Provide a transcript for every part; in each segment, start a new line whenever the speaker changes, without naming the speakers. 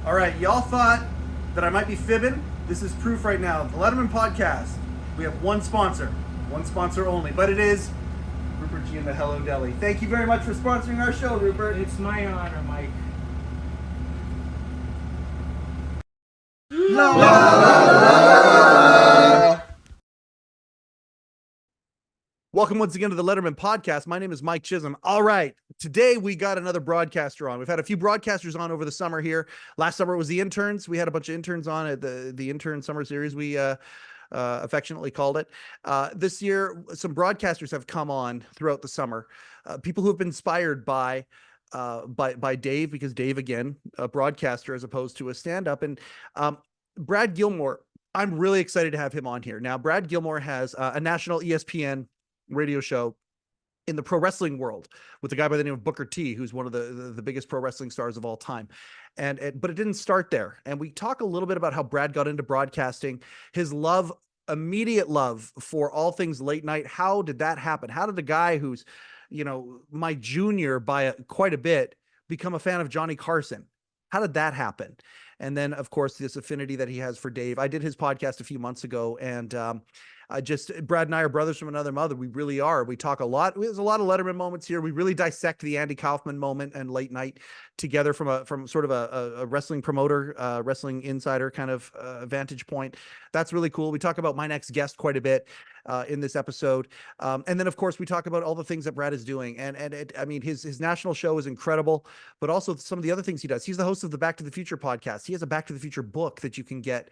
All right, y'all thought that I might be fibbing. This is proof right now. The Letterman Podcast, we have one sponsor only, but it is Rupert G and the Hello Deli. Thank you very much for sponsoring our show, Rupert.
It's my honor, Mike.
La, la, la, la. Welcome once again to the Letterman Podcast. My name is Mike Chisholm. All right, today we got another broadcaster on. We've had a few broadcasters on over the summer here. Last summer it was the interns. We had a bunch of interns on at the intern summer series, we affectionately called it. This year, some broadcasters have come on throughout the summer. People who have been inspired by Dave, because Dave, again, a broadcaster as opposed to a stand-up. And Brad Gilmore, I'm really excited to have him on here. Now, Brad Gilmore has a national ESPN radio show in the pro wrestling world with a guy by the name of Booker T, who's one of the biggest pro wrestling stars of all time. But it didn't start there. And we talk a little bit about how Brad got into broadcasting, his immediate love for all things late night. How did that happen? How did a guy who's, my junior by quite a bit become a fan of Johnny Carson? How did that happen? And then, of course, this affinity that he has for Dave. I did his podcast a few months ago, and Brad and I are brothers from another mother. We really are. We talk a lot. There's a lot of Letterman moments here. We really dissect the Andy Kaufman moment and late night together from sort of a wrestling promoter, wrestling insider kind of vantage point. That's really cool. We talk about my next guest quite a bit in this episode. And then, of course, we talk about all the things that Brad is doing. I mean, his national show is incredible, but also some of the other things he does. He's the host of the Back to the Future podcast. He has a Back to the Future book that you can get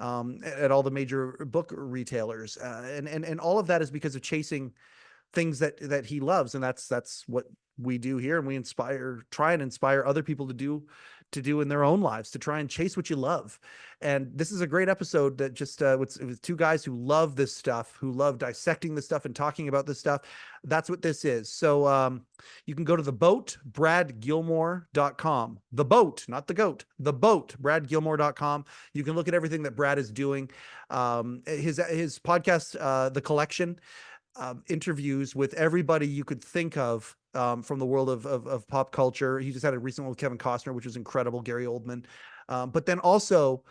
at all the major book retailers. And all of that is because of chasing things that he loves. And that's what we do here. And we try and inspire other people to do in their own lives, to try and chase what you love. And this is a great episode that just with two guys who love this stuff, who love dissecting this stuff and talking about this stuff. That's what this is. So you can go to The Boat, bradgilmore.com. The Boat, not the goat. The Boat, bradgilmore.com. You can look at everything that Brad is doing. His podcast, The Collection, interviews with everybody you could think of from the world of pop culture. He just had a recent one with Kevin Costner, which was incredible, Gary Oldman. But then also,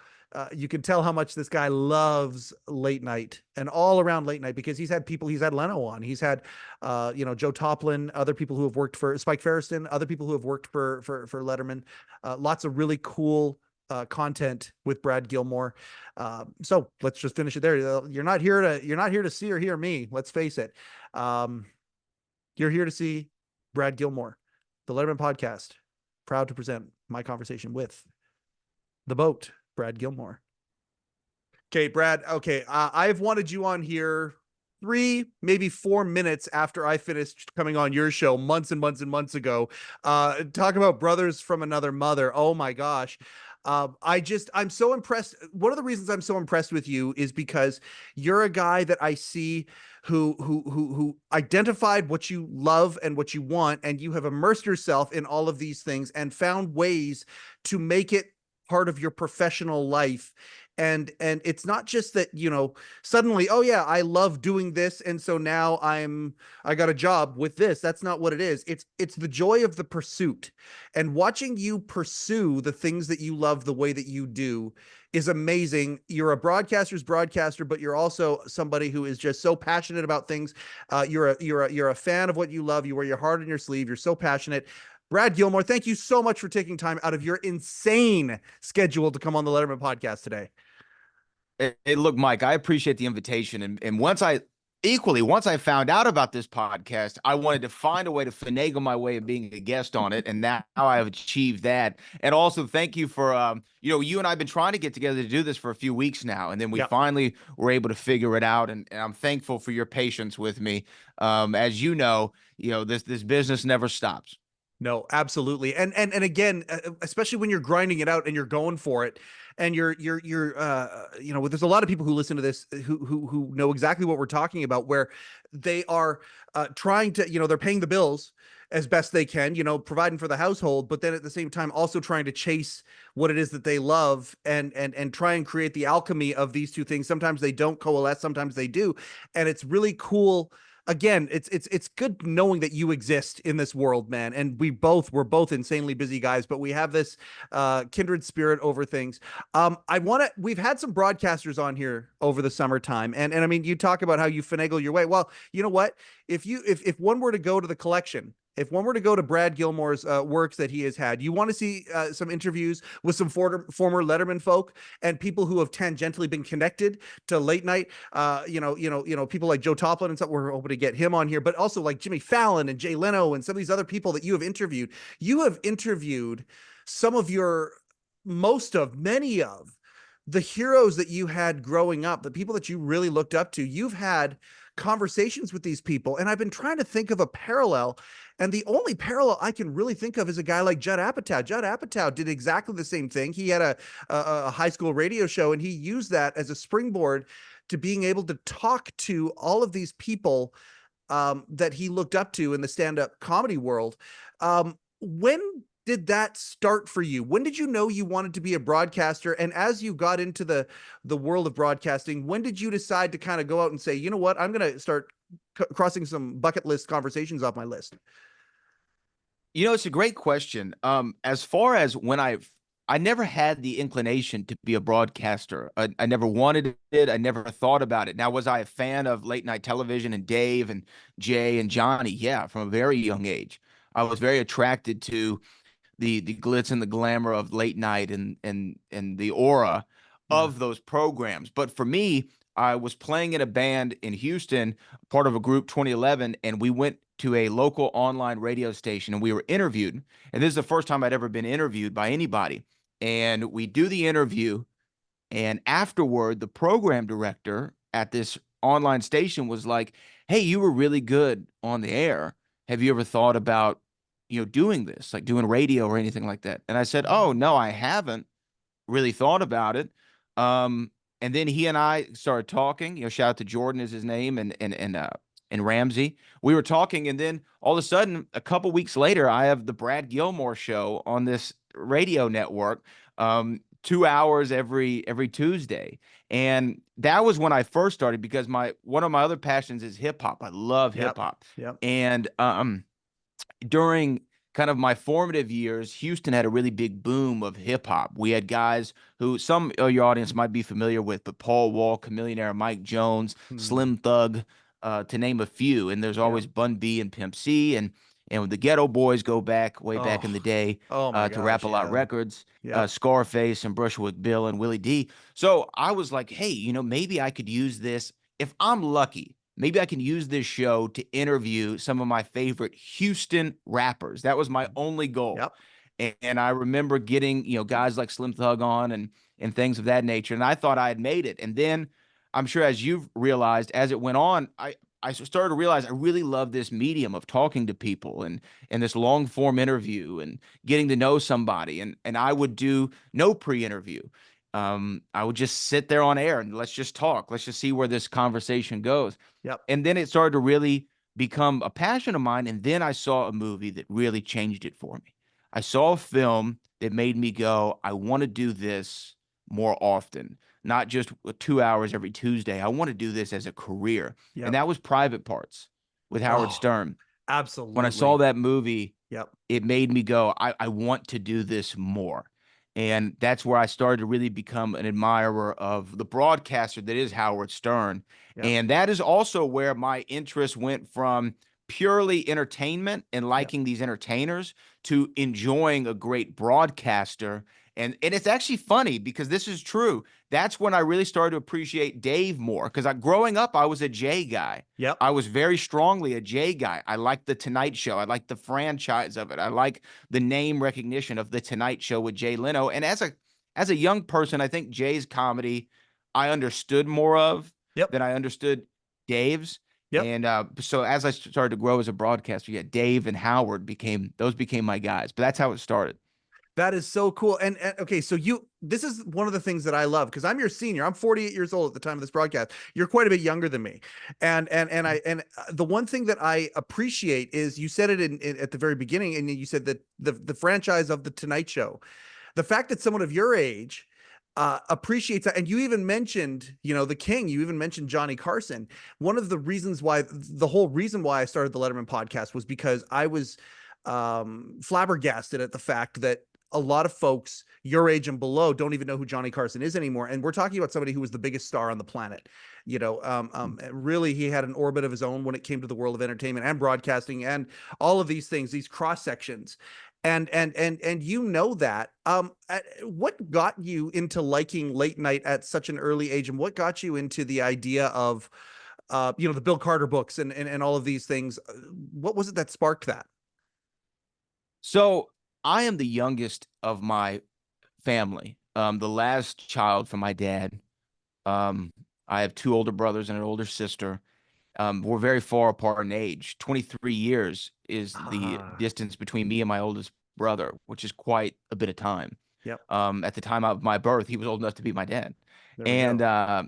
you can tell how much this guy loves late night and all around late night, because he's had Leno on. He's had, Joe Toplin, other people who have worked for Spike Ferriston, other people who have worked for Letterman. Lots of really cool content with Brad Gilmore. So let's just finish it there. You're not here to see or hear me. Let's face it. You're here to see Brad Gilmore. The Letterman Podcast, proud to present my conversation with The Boat, Brad Gilmore. Okay, Brad. Okay. I've wanted you on here 3, maybe 4 minutes after I finished coming on your show months and months and months ago. Talk about brothers from another mother. Oh my gosh. I'm so impressed. One of the reasons I'm so impressed with you is because you're a guy that I see who identified what you love and what you want, and you have immersed yourself in all of these things and found ways to make it part of your professional life. And it's not just that, suddenly, oh yeah, I love doing this, and so now I got a job with this. That's not what it is. It's the joy of the pursuit, and watching you pursue the things that you love the way that you do is amazing. You're a broadcaster's broadcaster, but you're also somebody who is just so passionate about things. You're a fan of what you love. You wear your heart on your sleeve. You're so passionate. Brad Gilmore, thank you so much for taking time out of your insane schedule to come on the Letterman Podcast today.
Hey, look, Mike, I appreciate the invitation. And once I found out about this podcast, I wanted to find a way to finagle my way of being a guest on it. And now I have achieved that. And also thank you for, you and I have been trying to get together to do this for a few weeks now. And then we finally were able to figure it out. And I'm thankful for your patience with me. As this business never stops.
No, absolutely. And again, especially when you're grinding it out and you're going for it, and you're there's a lot of people who listen to this who know exactly what we're talking about, where they are trying to, they're paying the bills as best they can, providing for the household, but then at the same time also trying to chase what it is that they love and try and create the alchemy of these two things. Sometimes they don't coalesce, sometimes they do. And it's really cool again, it's good knowing that you exist in this world, man. And we're both insanely busy guys, but we have this kindred spirit over things. We've had some broadcasters on here over the summertime, and I mean, you talk about how you finagle your way. Well, you know what? If one were to go to the collection, if one were to go to Brad Gilmore's works that he has had, you want to see some interviews with some former Letterman folk and people who have tangentially been connected to late night. People like Joe Toplin and stuff. We're hoping to get him on here, but also like Jimmy Fallon and Jay Leno and some of these other people that you have interviewed. You have interviewed some of many of the heroes that you had growing up, the people that you really looked up to. You've had conversations with these people, and I've been trying to think of a parallel. And the only parallel I can really think of is a guy like Judd Apatow. Judd Apatow did exactly the same thing. He had a high school radio show, and he used that as a springboard to being able to talk to all of these people that he looked up to in the stand-up comedy world. When did that start for you? When did you know you wanted to be a broadcaster? And as you got into the world of broadcasting, when did you decide to kind of go out and say, you know what, I'm going to start crossing some bucket list conversations off my list?
It's a great question. As far as when I never had the inclination to be a broadcaster. I never wanted it. I never thought about it. Now, was I a fan of late night television and Dave and Jay and Johnny? Yeah, from a very young age. I was very attracted to the glitz and the glamour of late night and the aura of those programs. But for me, I was playing in a band in Houston, part of a group 2011, and we went to a local online radio station and we were interviewed. And this is the first time I'd ever been interviewed by anybody. And we do the interview, and afterward, the program director at this online station was like, "Hey, you were really good on the air. Have you ever thought about, doing this, like doing radio or anything like that?" And I said, "Oh, no, I haven't really thought about it." And then he and I started talking. Shout out to Jordan is his name, and Ramsey. We were talking, and then all of a sudden, a couple weeks later, I have the Brad Gilmore show on this radio network, 2 hours every Tuesday. And that was when I first started, because one of my other passions is hip hop. I love hip hop.
Yep.
And during kind of my formative years, Houston had a really big boom of hip hop. We had guys who some of your audience might be familiar with, but Paul Wall, Chamillionaire, Mike Jones, Slim Thug, to name a few. And there's always Bun B and Pimp C, and the Ghetto Boys go back back in the day to Rap-A-Lot Records, Scarface and Brushwood Bill and Willie D. So I was like, hey, maybe I could use this. If I'm lucky, maybe I can use this show to interview some of my favorite Houston rappers. That was my only goal. And I remember getting, guys like Slim Thug on and things of that nature. And I thought I had made it. And then I'm sure, as you've realized, as it went on, I started to realize I really love this medium of talking to people and this long form interview and getting to know somebody. And I would do no pre-interview. I would just sit there on air and let's just talk. Let's just see where this conversation goes. And then it started to really become a passion of mine. And then I saw a movie that really changed it for me. I saw a film that made me go, I want to do this more often, not just 2 hours every Tuesday. I want to do this as a career. And that was Private Parts with Howard Stern.
Absolutely.
When I saw that movie, it made me go, I want to do this more. And that's where I started to really become an admirer of the broadcaster that is Howard Stern. And that is also where my interest went from purely entertainment and liking these entertainers to enjoying a great broadcaster. And it's actually funny because this is true. That's when I really started to appreciate Dave more, because growing up, I was a Jay guy. I was very strongly a Jay guy. I liked The Tonight Show. I liked the franchise of it. I like the name recognition of The Tonight Show with Jay Leno. And as a young person, I think Jay's comedy I understood more of than I understood Dave's. And so as I started to grow as a broadcaster, Dave and Howard became my guys. But that's how it started.
That is so cool. And okay, so this is one of the things that I love, because I'm your senior. I'm 48 years old at the time of this broadcast. You're quite a bit younger than me. And the one thing that I appreciate is you said it at the very beginning, and you said that the franchise of The Tonight Show, the fact that someone of your age appreciates that. And you even mentioned, the King. You even mentioned Johnny Carson. One of the reasons why, the whole reason why I started the Letterman podcast was because I was flabbergasted at the fact that a lot of folks your age and below don't even know who Johnny Carson is anymore. And we're talking about somebody who was the biggest star on the planet. Really, he had an orbit of his own when it came to the world of entertainment and broadcasting and all of these things, these cross sections. And that. What got you into liking late night at such an early age, and what got you into the idea of the Bill Carter books and all of these things? What was it that sparked that?
So I am the youngest of my family, the last child from my dad. I have two older brothers and an older sister. We're very far apart in age. 23 years is the distance between me and my oldest brother, which is quite a bit of time.
Yep.
At the time of my birth, he was old enough to be my dad.
There we
And
go.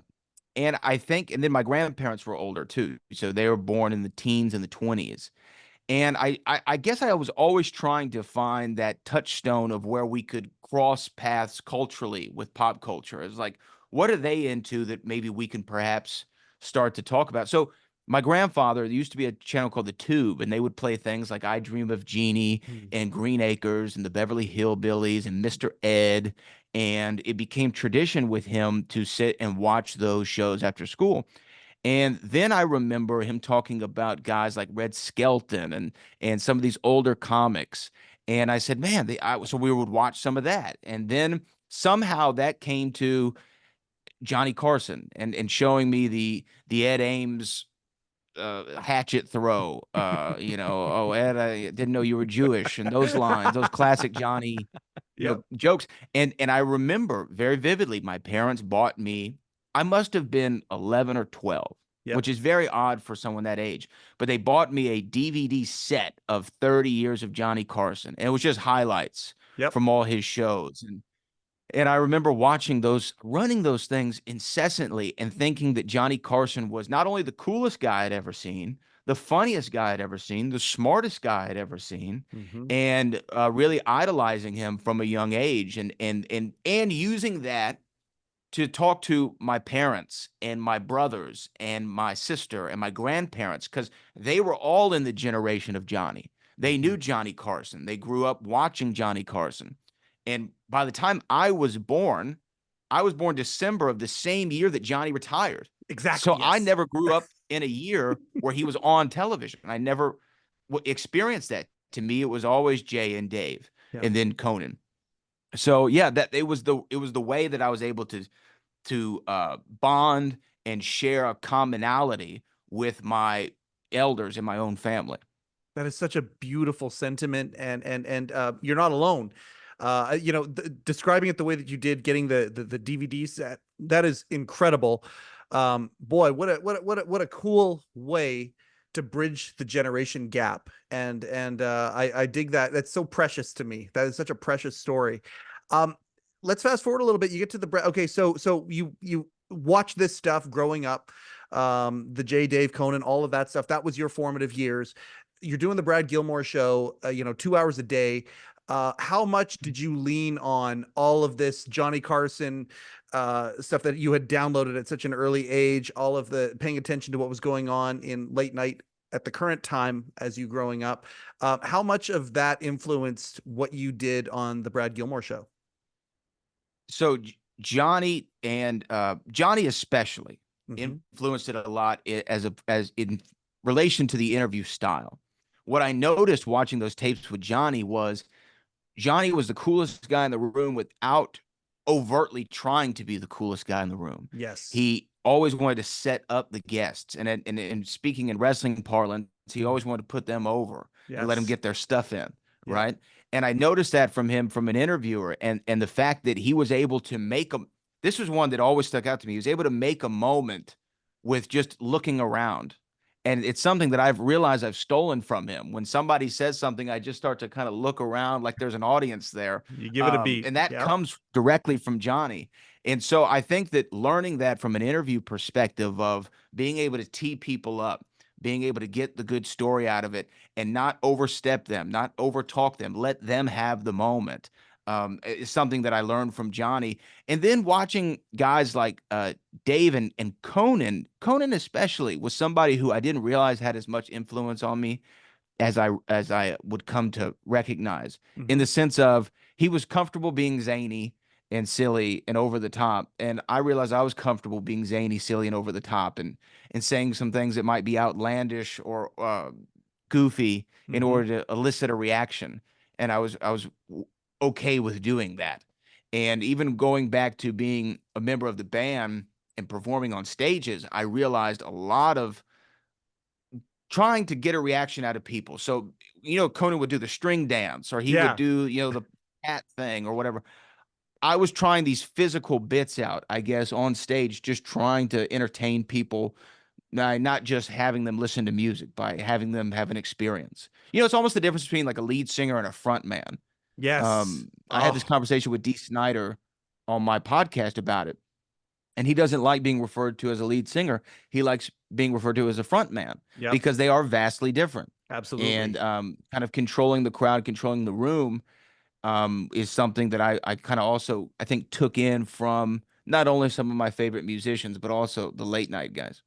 and I think, and then my grandparents were older too. So they were born in the teens and the 20s. And I guess I was always trying to find that touchstone of where we could cross paths culturally with pop culture. It's like, what are they into that maybe we can perhaps start to talk about? So my grandfather, there used to be a channel called The Tube, and they would play things like I Dream of Jeannie and Green Acres and the Beverly Hillbillies and Mr. Ed. And it became tradition with him to sit and watch those shows after school. And then I remember him talking about guys like Red Skelton and some of these older comics. And I said, man, so we would watch some of that. And then somehow that came to Johnny Carson and showing me the Ed Ames hatchet throw. Oh, Ed, I didn't know you were Jewish, and those lines, those classic Johnny
Yep.
jokes. And I remember very vividly, my parents bought me, I must have been 11 or 12,
Yep.
which is very odd for someone that age, but they bought me a DVD set of 30 years of Johnny Carson. And it was just highlights
Yep.
from all his shows. And I remember watching those, running those things incessantly and thinking that Johnny Carson was not only the coolest guy I'd ever seen, the funniest guy I'd ever seen, the smartest guy I'd ever seen, and really idolizing him from a young age, and using that to talk to my parents and my brothers and my sister and my grandparents, because they were all in the generation of Johnny. They knew Johnny Carson. They grew up watching Johnny Carson. And by the time I was born December of the same year that Johnny retired.
Exactly.
So
Yes.
I never grew up in a year where he was on television. I never experienced that. To me, it was always Jay and Dave, and then Conan. So yeah, that it was the way that I was able to bond and share a commonality with my elders in my own family.
That is such a beautiful sentiment, and you're not alone. Describing it the way that you did, getting the DVD set, that is incredible. Boy, what a cool way to bridge the generation gap, and I dig that. That's so precious to me. That is such a precious story. Let's fast forward a little bit. You get to the okay, so you watch this stuff growing up, the Jay, Dave, Conan, all of that stuff. That was your formative years. You're doing the Brad Gilmore show, 2 hours a day. How much did you lean on all of this Johnny Carson stuff that you had downloaded at such an early age, all of the paying attention to what was going on in late night at the current time as you growing up? How much of that influenced what you did on the Brad Gilmore show?
So Johnny and Johnny especially influenced it a lot as in relation to the interview style. What I noticed watching those tapes with Johnny was the coolest guy in the room without overtly trying to be the coolest guy in the room.
Yes.
He always wanted to set up the guests. And speaking in wrestling parlance, he always wanted to put them over and let them get their stuff in.
Yeah.
Right. And I noticed that from him, from an interviewer, and the fact that he was able to make this was one that always stuck out to me. He was able to make a moment with just looking around. And it's something that I've realized I've stolen from him. When somebody says something, I just start to kind of look around like there's an audience there.
You give it a beat.
And that comes directly from Johnny. And so I think that learning that from an interview perspective of being able to tee people up, being able to get the good story out of it and not overstep them, not overtalk them, let them have the moment. is something that I learned from Johnny. And then watching guys like Dave and Conan especially was somebody who I didn't realize had as much influence on me as I would come to recognize, in
Hmm.
the sense of he was comfortable being zany and silly and over the top, and I realized I was comfortable being zany, silly, and over the top, and saying some things that might be outlandish or goofy in
Hmm.
order to elicit a reaction, and I was okay with doing that. And even going back to being a member of the band and performing on stages, I realized a lot of trying to get a reaction out of people. So, Conan would do the string dance, or he would
Yeah.
do, the cat thing or whatever. I was trying these physical bits out, I guess, on stage, just trying to entertain people, not just having them listen to music, by having them have an experience. It's almost the difference between like a lead singer and a front man.
Yes.
I had this
Oh,
conversation with Dee Snider on my podcast about it, and he doesn't like being referred to as a lead singer. He likes being referred to as a front man,
yep.
because they are vastly different. And
Absolutely.
kind of controlling the crowd, controlling the room, is something that I kind of also, I think, took in from not only some of my favorite musicians, but also the late night guys.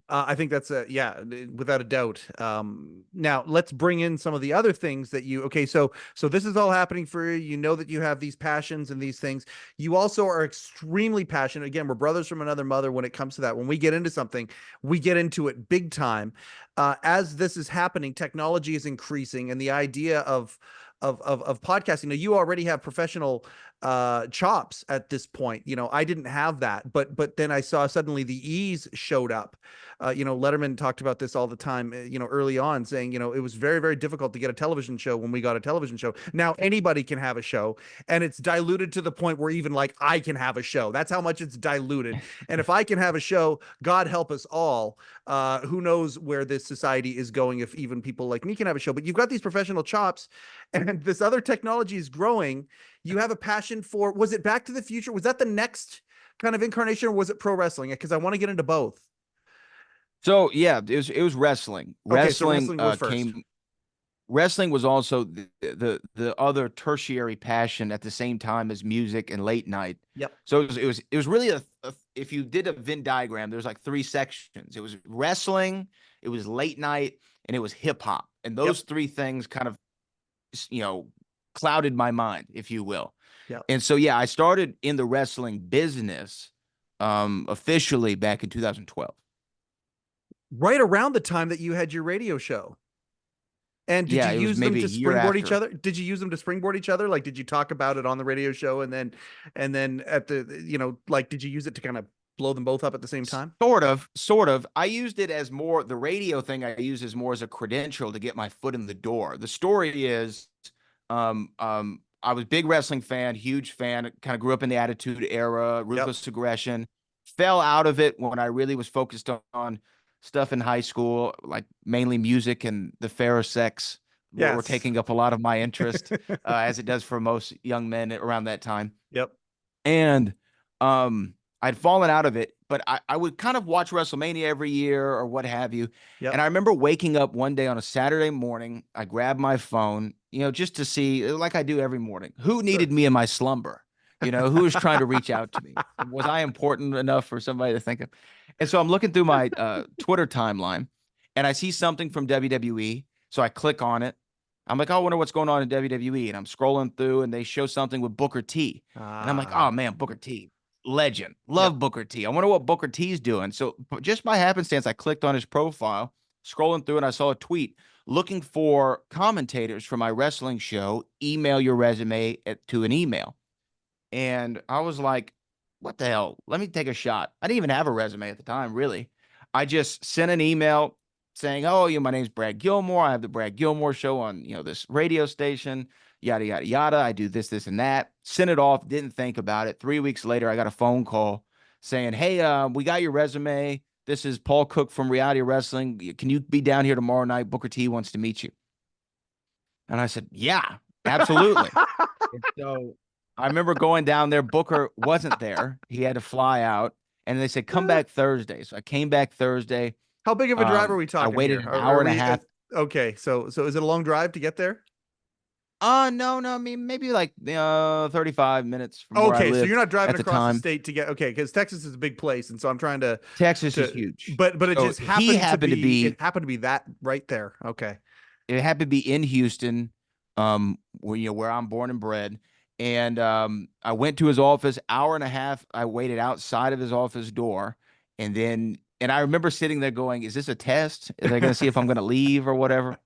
I think that's yeah, without a doubt. Now let's bring in some of the other things that you. Okay, so this is all happening for you. You know that you have these passions and these things. You also are extremely passionate. Again, we're brothers from another mother when it comes to that. When we get into something, we get into it big time. As this is happening, technology is increasing, and the idea of podcasting. Now, you already have professional chops at this point. I didn't have that, but then I saw suddenly the ease showed up. Letterman talked about this all the time, early on, saying, it was very, very difficult to get a television show when we got a television show. Now anybody can have a show, and it's diluted to the point where even like I can have a show. That's how much it's diluted. And if I can have a show, God help us all. Who knows where this society is going if even people like me can have a show? But you've got these professional chops, and this other technology is growing. You have a passion for, was it Back to the Future? Was that the next kind of incarnation, or was it pro wrestling? Because I want to get into both.
So yeah, it was wrestling.
Okay, so wrestling was first.
Wrestling was also the other tertiary passion at the same time as music and late night.
Yep.
So it was really if you did a Venn diagram, there's like three sections. It was wrestling, it was late night, and it was hip hop. And those
Yep.
three things kind of, you know, clouded my mind, if you will.
Yep.
And so yeah, I started in the wrestling business officially back in 2012.
Right around the time that you had your radio show. And did you
Yeah, it was
use them
maybe a
to
year
springboard each
after.
other? Did you use them to springboard each other? Like, did you talk about it on the radio show, and then at the, like, did you use it to kind of blow them both up at the same time?
Sort of. I used it as more, the radio thing I used as more as a credential to get my foot in the door. The story is, I was a big wrestling fan, huge fan, kind of grew up in the Attitude Era,
Yep.
Ruthless Aggression, fell out of it when I really was focused on stuff in high school, like mainly music, and the fairer sex were
Yes.
taking up a lot of my interest, as it does for most young men around that time.
Yep.
And I'd fallen out of it, but I would kind of watch WrestleMania every year or what have you. And
Yep.
I remember waking up one day on a Saturday morning, I grabbed my phone, just to see, like I do every morning, who
Sure.
needed me in my slumber, who was trying to reach out to me. Was I important enough for somebody to think of? And so I'm looking through my Twitter timeline, and I see something from WWE. So I click on it. I'm like, oh, I wonder what's going on in WWE. And I'm scrolling through, and they show something with Booker T. And I'm like, oh
Ah.
man, Booker T, legend.
Yep.
Love Booker T. I wonder what Booker T's doing. So just by happenstance, I clicked on his profile, scrolling through, and I saw a tweet looking for commentators for my wrestling show. Email your resume to an email. And I was like, what the hell? Let me take a shot. I didn't even have a resume at the time, really. I just sent an email saying, oh, my name's Brad Gilmore. I have the Brad Gilmore show on, this radio station, yada, yada, yada. I do this, this, and that. Sent it off, didn't think about it. 3 weeks later, I got a phone call saying, hey, we got your resume. This is Paul Cook from Reality Wrestling. Can you be down here tomorrow night? Booker T wants to meet you. And I said, yeah, absolutely. And so I remember going down there. Booker wasn't there. He had to fly out. And they said, come back Thursday. So I came back Thursday.
How big of a drive are we
I
talking
waited
here?
an
Are
hour and a
we
half.
okay? So is it a long drive to get there?
No, I mean, maybe like 35 minutes from where I
Okay, so you're
lived
not driving
at the
across the
time.
state to get okay, because Texas is a big place, and so I'm trying
Texas is
to,
huge.
but it
So
just happened to be
it
that right there. Okay.
happened to be in Houston, where I'm born and bred. And I went to his office, hour and a half. I waited outside of his office door, and I remember sitting there going, "Is this a test? Are they going to see if I'm going to leave or whatever?"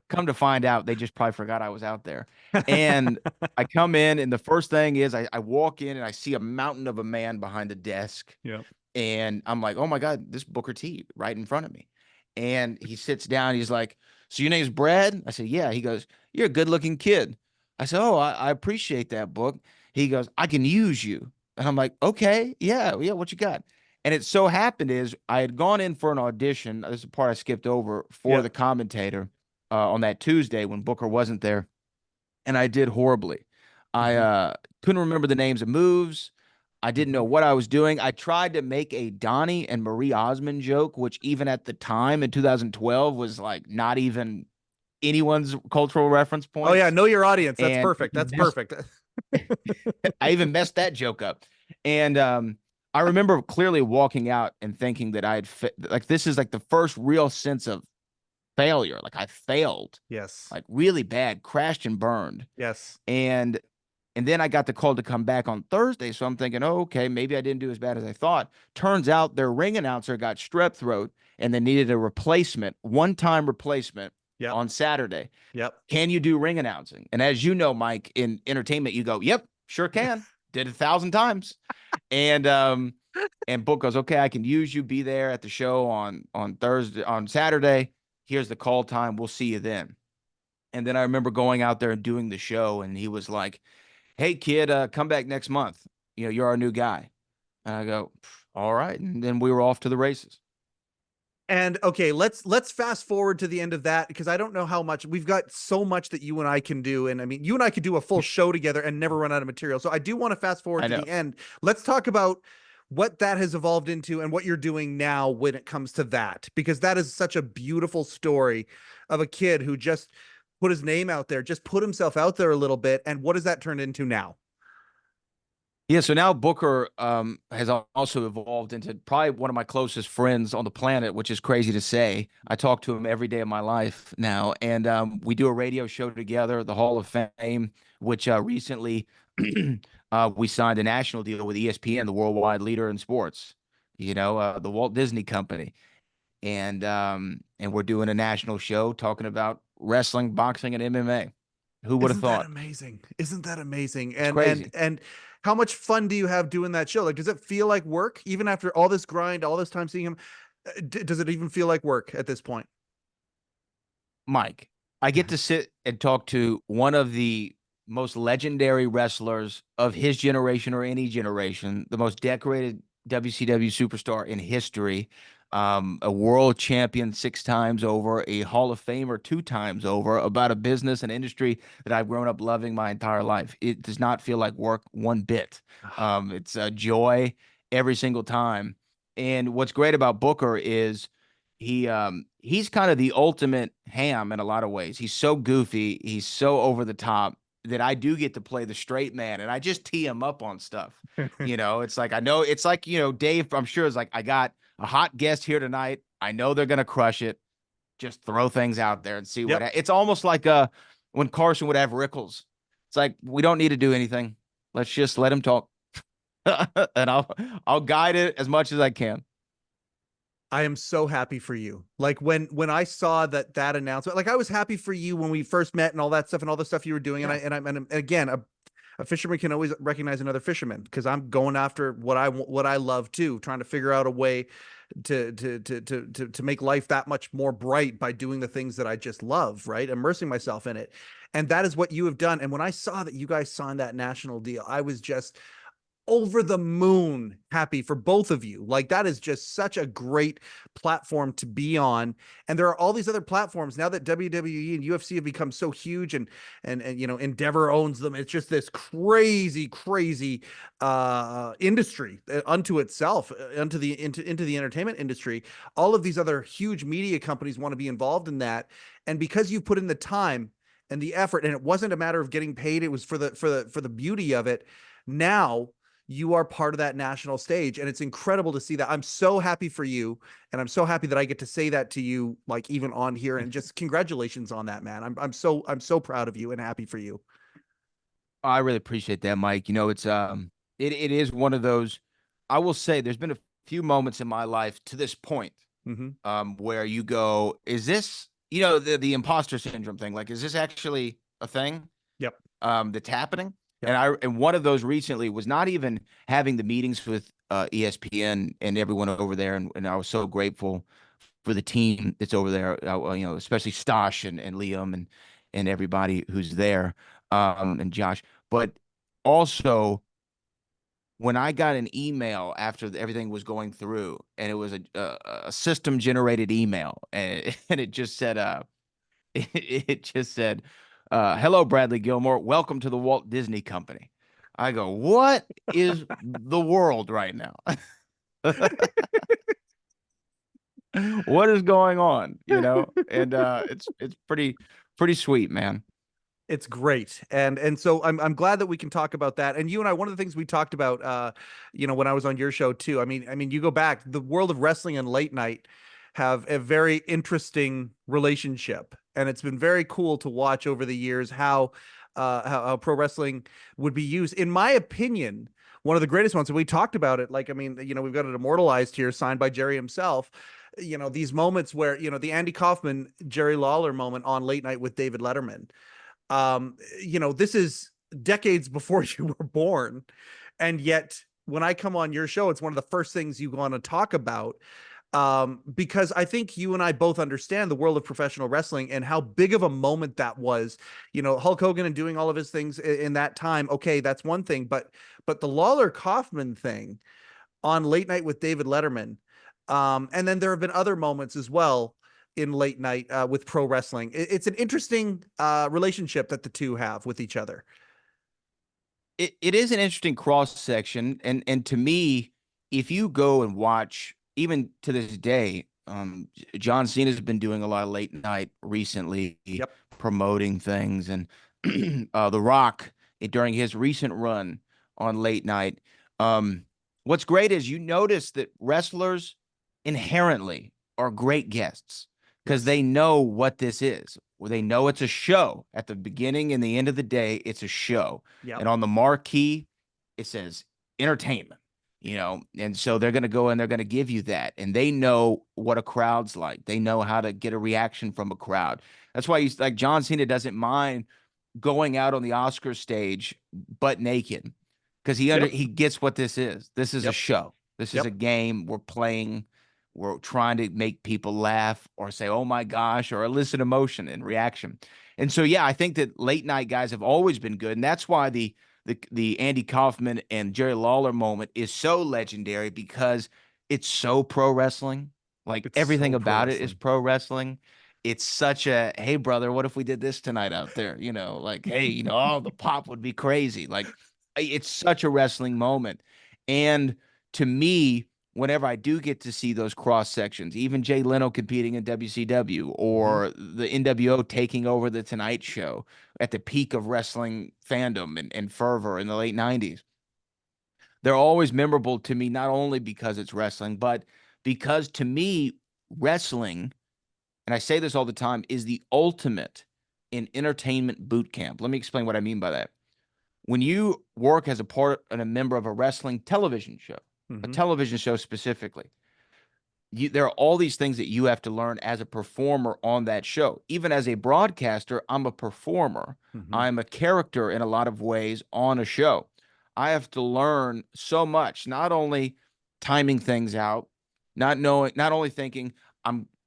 Come to find out, they just probably forgot I was out there. And I come in, and the first thing is I walk in and I see a mountain of a man behind the desk.
Yeah.
And I'm like, oh my God, this Booker T right in front of me. And he sits down. He's like, so your name's Brad? I said, yeah. He goes, you're a good looking kid. I said, oh, I appreciate that, Book. He goes, I can use you. And I'm like, okay, yeah, what you got? And it so happened is I had gone in for an audition. This is the part I skipped over for
Yeah.
the commentator on that Tuesday when Booker wasn't there. And I did horribly. I
Mhm.
couldn't remember the names of moves. I didn't know
Mhm.
what I was doing. I tried to make a Donnie and Marie Osmond joke, which even at the time in 2012 was like not even anyone's cultural reference
Oh yeah,
points.
know your audience. That's
And
perfect. That's perfect.
I even messed that joke up. And I remember clearly walking out and thinking that like this is like the first real sense of failure. Like I failed,
Yes.
like really bad, crashed and burned.
Yes.
And then I got the call to come back on Thursday. So I'm thinking, oh, okay, maybe I didn't do as bad as I thought. Turns out their ring announcer got strep throat and they needed a replacement, one-time replacement
Yep.
on Saturday.
Yep.
Can you do ring announcing? And as you know, Mike, in entertainment, you go, yep, sure can. Did it 1,000 times. And Book goes, okay, I can use you. Be there at the show on Saturday. Here's the call time. We'll see you then. And then I remember going out there and doing the show, and he was like, hey kid, come back next month. You're our new guy. And I go, all right. And then we were off to the races.
And okay, let's fast forward to the end of that, because I don't know how much we've got, so much that you and I can do. And I mean, you and I could do a full show together and never run out of material. So I do want to fast forward
I
to
know.
the end. Let's talk about what that has evolved into and what you're doing now when it comes to that, because that is such a beautiful story of a kid who just put his name out there, just put himself out there a little bit. And what does that turn into now?
Yeah, so now Booker has also evolved into probably one of my closest friends on the planet, which is crazy to say. I talk to him every day of my life now, and we do a radio show together, the Hall of Fame, which recently we signed a national deal with ESPN, the worldwide leader in sports. The Walt Disney Company, and we're doing a national show talking about wrestling, boxing, and MMA. Who would have
Isn't that
thought?
amazing? Isn't that amazing?
It's crazy.
And how much fun do you have doing that show? Like, does it feel like work even after all this grind, all this time seeing him? Does it even feel like work at this point?
Mike, I get to sit and talk to one of the most legendary wrestlers of his generation or any generation, the most decorated WCW superstar in history, a world champion 6 times over, a Hall of Famer 2 times over, about a business and industry that I've grown up loving my entire life. It does not feel like work one bit. It's a joy every single time. And what's great about Booker is he's kind of the ultimate ham in a lot of ways. He's so goofy, he's so over the top that I do get to play the straight man and I just tee him up on stuff. It's like I know it's like, Dave, I'm sure is like, I got a hot guest here tonight. I know they're gonna crush it. Just throw things out there and see
Yep.
it's almost like when Carson would have Rickles. It's like we don't need to do anything. Let's just let him talk. And I'll guide it as much as I can.
I am so happy for you. Like when I saw that announcement, like I was happy for you when we first met and all that stuff and all the stuff you were doing.
Yeah.
And again, a fisherman can always recognize another fisherman, because I'm going after what I love too, trying to figure out a way to make life that much more bright by doing the things that I just love, right? Immersing myself in it. And that is what you have done. And when I saw that you guys signed that national deal, I was just over the moon happy for both of you. Like, that is just such a great platform to be on. And there are all these other platforms now that WWE and UFC have become so huge, and Endeavor owns them. It's just this crazy industry unto itself, into the entertainment industry. All of these other huge media companies want to be involved in that. And because you put in the time and the effort, and it wasn't a matter of getting paid. It was for the beauty of it. Now you are part of that national stage, and it's incredible to see that. I'm so happy for you, and I'm so happy that I get to say that to you, like even on here, and just congratulations on that, man. I'm so proud of you and happy for you.
I really appreciate that, Mike. You know, it is one of those. I will say there's been a few moments in my life to this point
Mm-hmm.
where you go, is this, you know, the imposter syndrome thing? Like, is this actually a thing
Yep.
that's happening?
Yep.
And one of those recently was not even having the meetings with ESPN and everyone over there, and I was so grateful for the team that's over there, you know, especially Stosh and Liam and everybody who's there, and Josh. But also, when I got an email after everything was going through, and it was a system generated email, and, and it just said, it just said, "Hello, Bradley Gilmore. Welcome to the Walt Disney Company." I go, what is the world right now? What is going on? You know, and it's pretty sweet, man.
It's great. And so I'm glad that we can talk about that. And you and I, one of the things we talked about when I was on your show too. I mean you go back, the world of wrestling and late night have a very interesting relationship. And it's been very cool to watch over the years how pro wrestling would be used. In my opinion, one of the greatest ones, and we talked about it, like, I mean, we've got it immortalized here, signed by Jerry himself. These moments where, the Andy Kaufman, Jerry Lawler moment on Late Night with David Letterman. This is decades before you were born. And yet when I come on your show, it's one of the first things you want to talk about. Because I think you and I both understand the world of professional wrestling and how big of a moment that was. Hulk Hogan and doing all of his things in that time. Okay, that's one thing, but the Lawler Kaufman thing on Late Night with David Letterman. And then there have been other moments as well in late night with pro wrestling. It's an interesting relationship that the two have with each other.
It is an interesting cross section, and to me, if you go and watch, even to this day, John Cena's been doing a lot of late night recently,
Yep.
promoting things, and The Rock during his recent run on late night. What's great is you notice that wrestlers inherently are great guests because
Yes.
they know what this is. Well, they know it's a show. At the beginning and the end of the day, it's a show.
Yep.
And on the marquee, it says entertainment, you know, and so they're going to go and they're going to give you that. And they know what a crowd's like. They know how to get a reaction from a crowd. That's why like John Cena doesn't mind going out on the Oscar stage butt naked because
Yep.
he gets what this is. This is a
Yep.
show. This is
Yep.
a game. We're playing. We're trying to make people laugh or say, "Oh my gosh," or elicit emotion and reaction. And so, yeah, I think that late night guys have always been good, and that's why the Andy Kaufman and Jerry Lawler moment is so legendary because it's so pro wrestling. Like
It's
everything
so pro
about it is
wrestling.
pro wrestling. It's such a, hey brother, what if we did this tonight out there? You know, like, hey, you know, oh, the pop would be crazy. Like, it's such a wrestling moment. And to me, whenever I do get to see those cross sections, even Jay Leno competing in WCW
Mm-hmm.
or the NWO taking over the Tonight Show at the peak of wrestling fandom and fervor in the late 90s, they're always memorable to me, not only because it's wrestling, but because to me, wrestling, and I say this all the time, is the ultimate in entertainment boot camp. Let me explain what I mean by that. When you work as a part and a member of a wrestling television show, a
Mm-hmm.
television show specifically, there are all these things that you have to learn as a performer on that show. Even as a broadcaster, I'm a performer.
Mm-hmm.
I'm a character in a lot of ways on a show. I have to learn so much, not only timing things out, not only thinking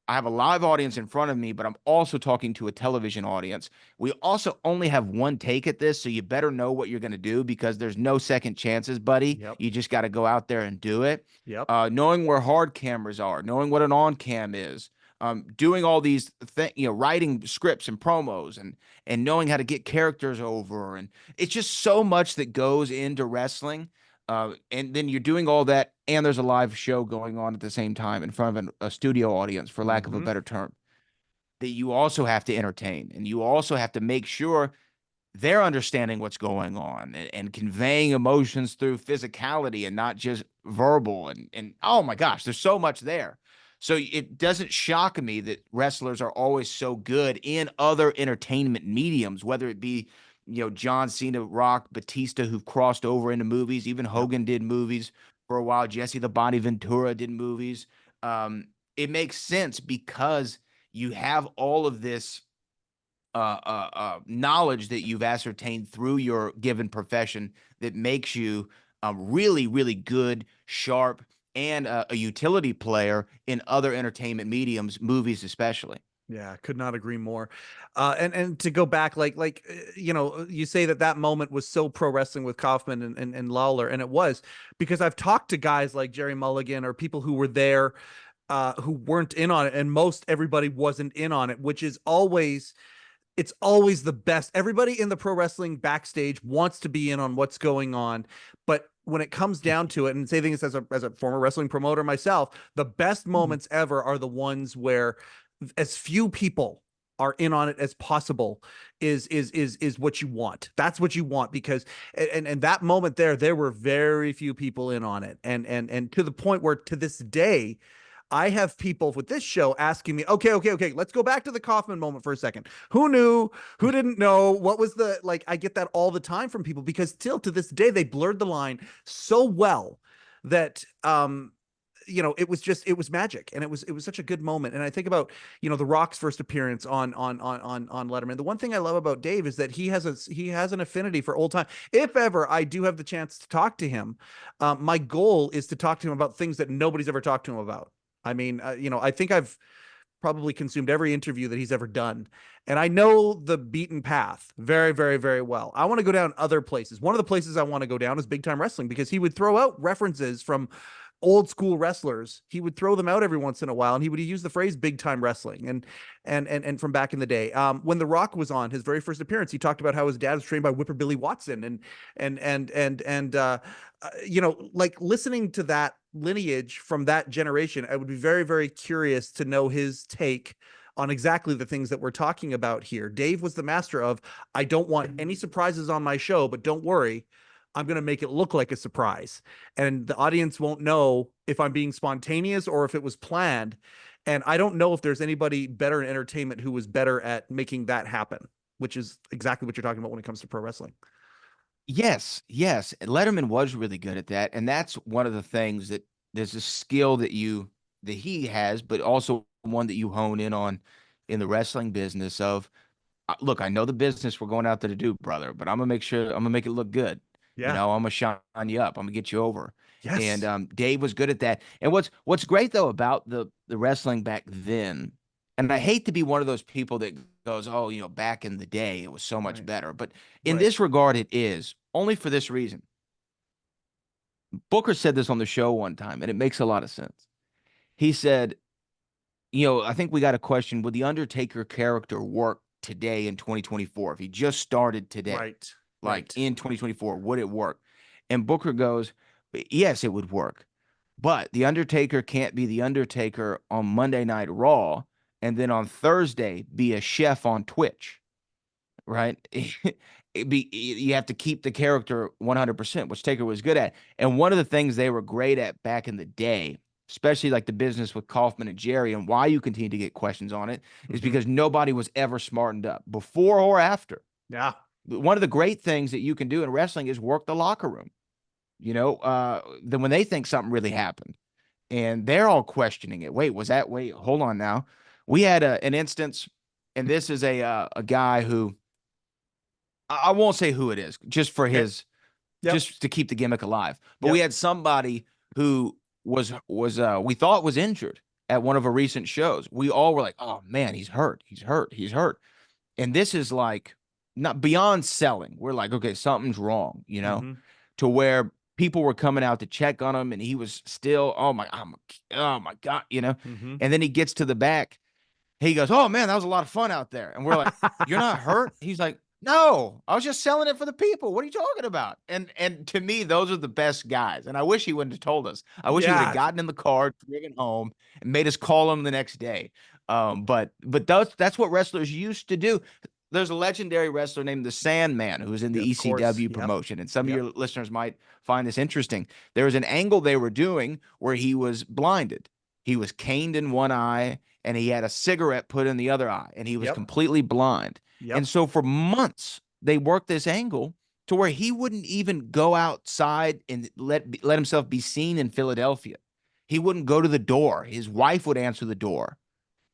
I have a live audience in front of me, but I'm also talking to a television audience. We also only have one take at this, so you better know what you're going to do because there's no second chances, buddy.
Yep.
You just got to go out there and do it.
Yep.
Knowing where hard cameras are, knowing what an on cam is, doing all these things, writing scripts and promos and knowing how to get characters over. And it's just so much that goes into wrestling. And then you're doing all that, and there's a live show going on at the same time in front of a studio audience, for lack of a
Mm-hmm.
better term. that you also have to entertain, and you also have to make sure they're understanding what's going on, and conveying emotions through physicality and not just verbal. And oh my gosh, there's so much there. So it doesn't shock me that wrestlers are always so good in other entertainment mediums, whether it be, John Cena, Rock, Batista, who've crossed over into movies. Even Hogan did movies for a while. Jesse the Body Ventura did movies. It makes sense because you have all of this knowledge that you've ascertained through your given profession that makes you really, really good, sharp, and a utility player in other entertainment mediums, movies especially.
Yeah, could not agree more. And to go back, you say that moment was so pro wrestling with Kaufman and Lawler, and it was because I've talked to guys like Jerry Mulligan or people who were there, who weren't in on it, and most everybody wasn't in on it, which is always it's always the best. Everybody in the pro wrestling backstage wants to be in on what's going on, but when it comes down to it, and saying this as a former wrestling promoter myself, the best moments ever are the ones where as few people are in on it as possible is what you want. That's what you want, because and that moment there were very few people in on it, and to the point where to this day I have people with this show asking me, okay, let's go back to the Kaufman moment for a second. Who knew? Who didn't know? What was the, I get that all the time from people, because still to this day, they blurred the line so well that, it was magic, and it was such a good moment. And I think about, The Rock's first appearance on Letterman. The one thing I love about Dave is that he has an affinity for old time. If ever I do have the chance to talk to him, my goal is to talk to him about things that nobody's ever talked to him about. I mean, I think I've probably consumed every interview that he's ever done, and I know the beaten path very, very, very well. I want to go down other places. One of the places I want to go down is big time wrestling, because he would throw out references from old school wrestlers. He would throw them out every once in a while, and he would use the phrase big time wrestling and from back in the day. When The Rock was on his very first appearance, he talked about how his dad was trained by Whipper Billy Watson, listening to that lineage from that generation, I would be very, very curious to know his take on exactly the things that we're talking about here. Dave was the master of, I don't want any surprises on my show, but don't worry, I'm going to make it look like a surprise. And the audience won't know if I'm being spontaneous or if it was planned. And I don't know if there's anybody better in entertainment who was better at making that happen, which is exactly what you're talking about when it comes to pro wrestling.
Yes. Letterman was really good at that. And that's one of the things that there's a skill that he has, but also one that you hone in on in the wrestling business of, look, I know the business we're going out there to do, brother, but I'm going to make it look good.
Yeah.
I'm going to shine you up. I'm going to get you over.
Yes.
And Dave was good at that. And what's great though about the wrestling back then, and I hate to be one of those people that goes, oh, back in the day, it was so much better. But in this regard, it is only for this reason. Booker said this on the show one time, and it makes a lot of sense. He said, I think we got a question, would the Undertaker character work today in 2024? If he just started today, in 2024, would it work? And Booker goes, yes, it would work. But the Undertaker can't be the Undertaker on Monday Night Raw and then on Thursday be a chef on Twitch, right? You have to keep the character 100%, which Taker was good at. And one of the things they were great at back in the day, especially like the business with Kaufman and Jerry, and why you continue to get questions on it, is because nobody was ever smartened up before or after.
Yeah.
One of the great things that you can do in wrestling is work the locker room. Then when they think something really happened and they're all questioning it. Wait, hold on now. We had an instance, and this is a guy who, I won't say who it is, just for his, just to keep the gimmick alive. But we had somebody who was we thought was injured at one of our recent shows. We all were like, oh man, he's hurt. And this is like not beyond selling. We're like, okay, something's wrong, to where people were coming out to check on him, and he was still, oh my God, and then he gets to the back. He goes, oh man, that was a lot of fun out there. And we're like, you're not hurt? He's like, no, I was just selling it for the people. What are you talking about? And to me, those are the best guys. And I wish he wouldn't have told us. I wish he would have gotten in the car, driven home, and made us call him the next day. But that's what wrestlers used to do. There's a legendary wrestler named the Sandman who was in the
Of course.
ECW
Yep.
promotion, and some of
Yep.
your listeners might find this interesting. There was an angle they were doing where he was blinded. He was caned in one eye, and he had a cigarette put in the other eye, and he was
Yep.
completely blind. And
Yep.
so for months, they worked this angle to where he wouldn't even go outside and let himself be seen in Philadelphia. He wouldn't go to the door. His wife would answer the door.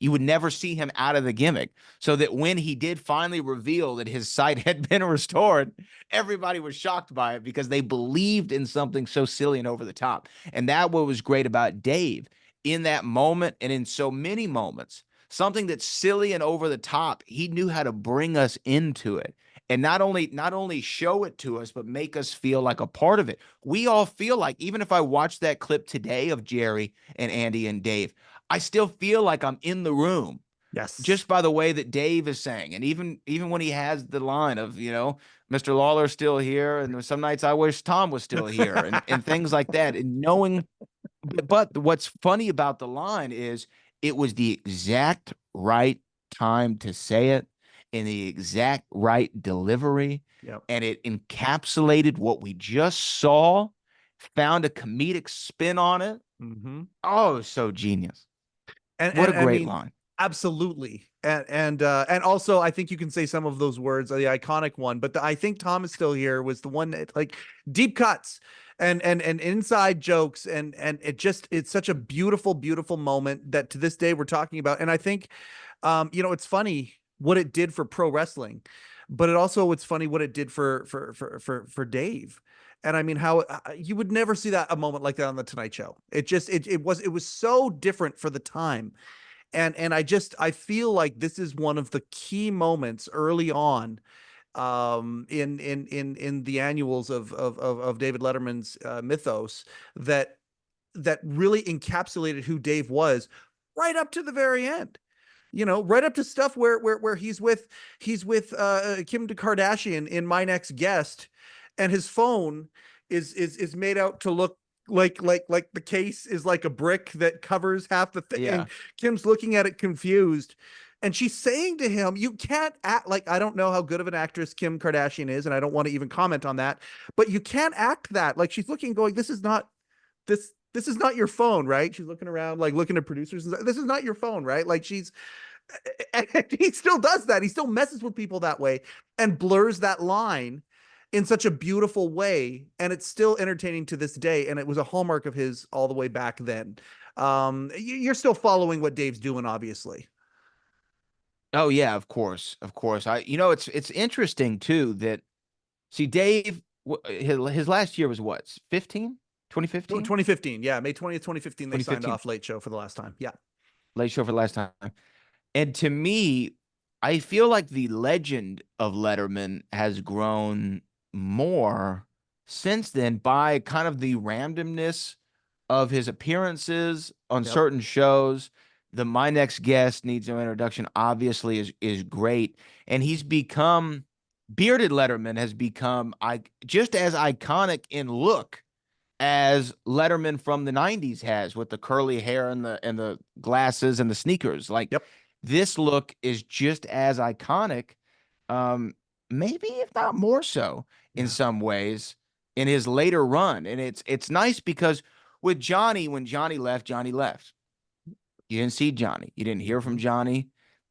You would never see him out of the gimmick. So that when he did finally reveal that his sight had been restored, everybody was shocked by it because they believed in something so silly and over the top. And that what was great about Dave in that moment and in so many moments, something that's silly and over the top, he knew how to bring us into it. And not only show it to us, but make us feel like a part of it. We all feel like, even if I watch that clip today of Jerry and Andy and Dave, I still feel like I'm in the room
Yes.
just by the way that Dave is saying. And even when he has the line of, Mr. Lawler's still here, and some nights I wish Tom was still here, and things like that. And knowing, but what's funny about the line is it was the exact right time to say it in the exact right delivery.
Yep.
And it encapsulated what we just saw, found a comedic spin on it.
Mm-hmm.
Oh, so genius.
And
what a great
I mean,
line.
Absolutely. And also I think you can say some of those words, the iconic one, but I think Tom is still here was the one that, like, deep cuts and inside jokes, and it's such a beautiful, beautiful moment that to this day we're talking about. And I think it's funny what it did for pro wrestling, but it's funny what it did for Dave. And I mean, how you would never see a moment like that on the Tonight Show. It was so different for the time. And I feel like this is one of the key moments early on in the annuals of David Letterman's mythos that really encapsulated who Dave was right up to the very end. Right up to stuff where he's with Kim Kardashian in My Next Guest, and his phone is made out to look like the case is like a brick that covers half the thing.
Yeah.
Kim's looking at it confused, and she's saying to him, you can't act like, I don't know how good of an actress Kim Kardashian is, and I don't want to even comment on that, but you can't act that. Like, she's looking going, this is not your phone, right? She's looking around, like looking at producers. This is not your phone, right? Like, and he still does that. He still messes with people that way and blurs that line in such a beautiful way. And it's still entertaining to this day. And it was a hallmark of his all the way back then. You're still following what Dave's doing, obviously.
Oh yeah, of course. It's interesting too that, see, Dave, his last year was what, 2015?
2015. Yeah. May 20th, 2015. They signed
2015.
off Late Show for the last time. Yeah.
Late Show for the last time. And to me, I feel like the legend of Letterman has grown more since then by kind of the randomness of his appearances on
Yep.
certain shows. The My Next Guest needs no introduction, obviously, is great. And Bearded Letterman has become just as iconic in look as Letterman from the 90s has, with the curly hair and the glasses and the sneakers. Like,
Yep.
This look is just as iconic, maybe if not more so in some ways in his later run. And it's nice because with Johnny, when Johnny left, Johnny left. You didn't see Johnny. You didn't hear from Johnny.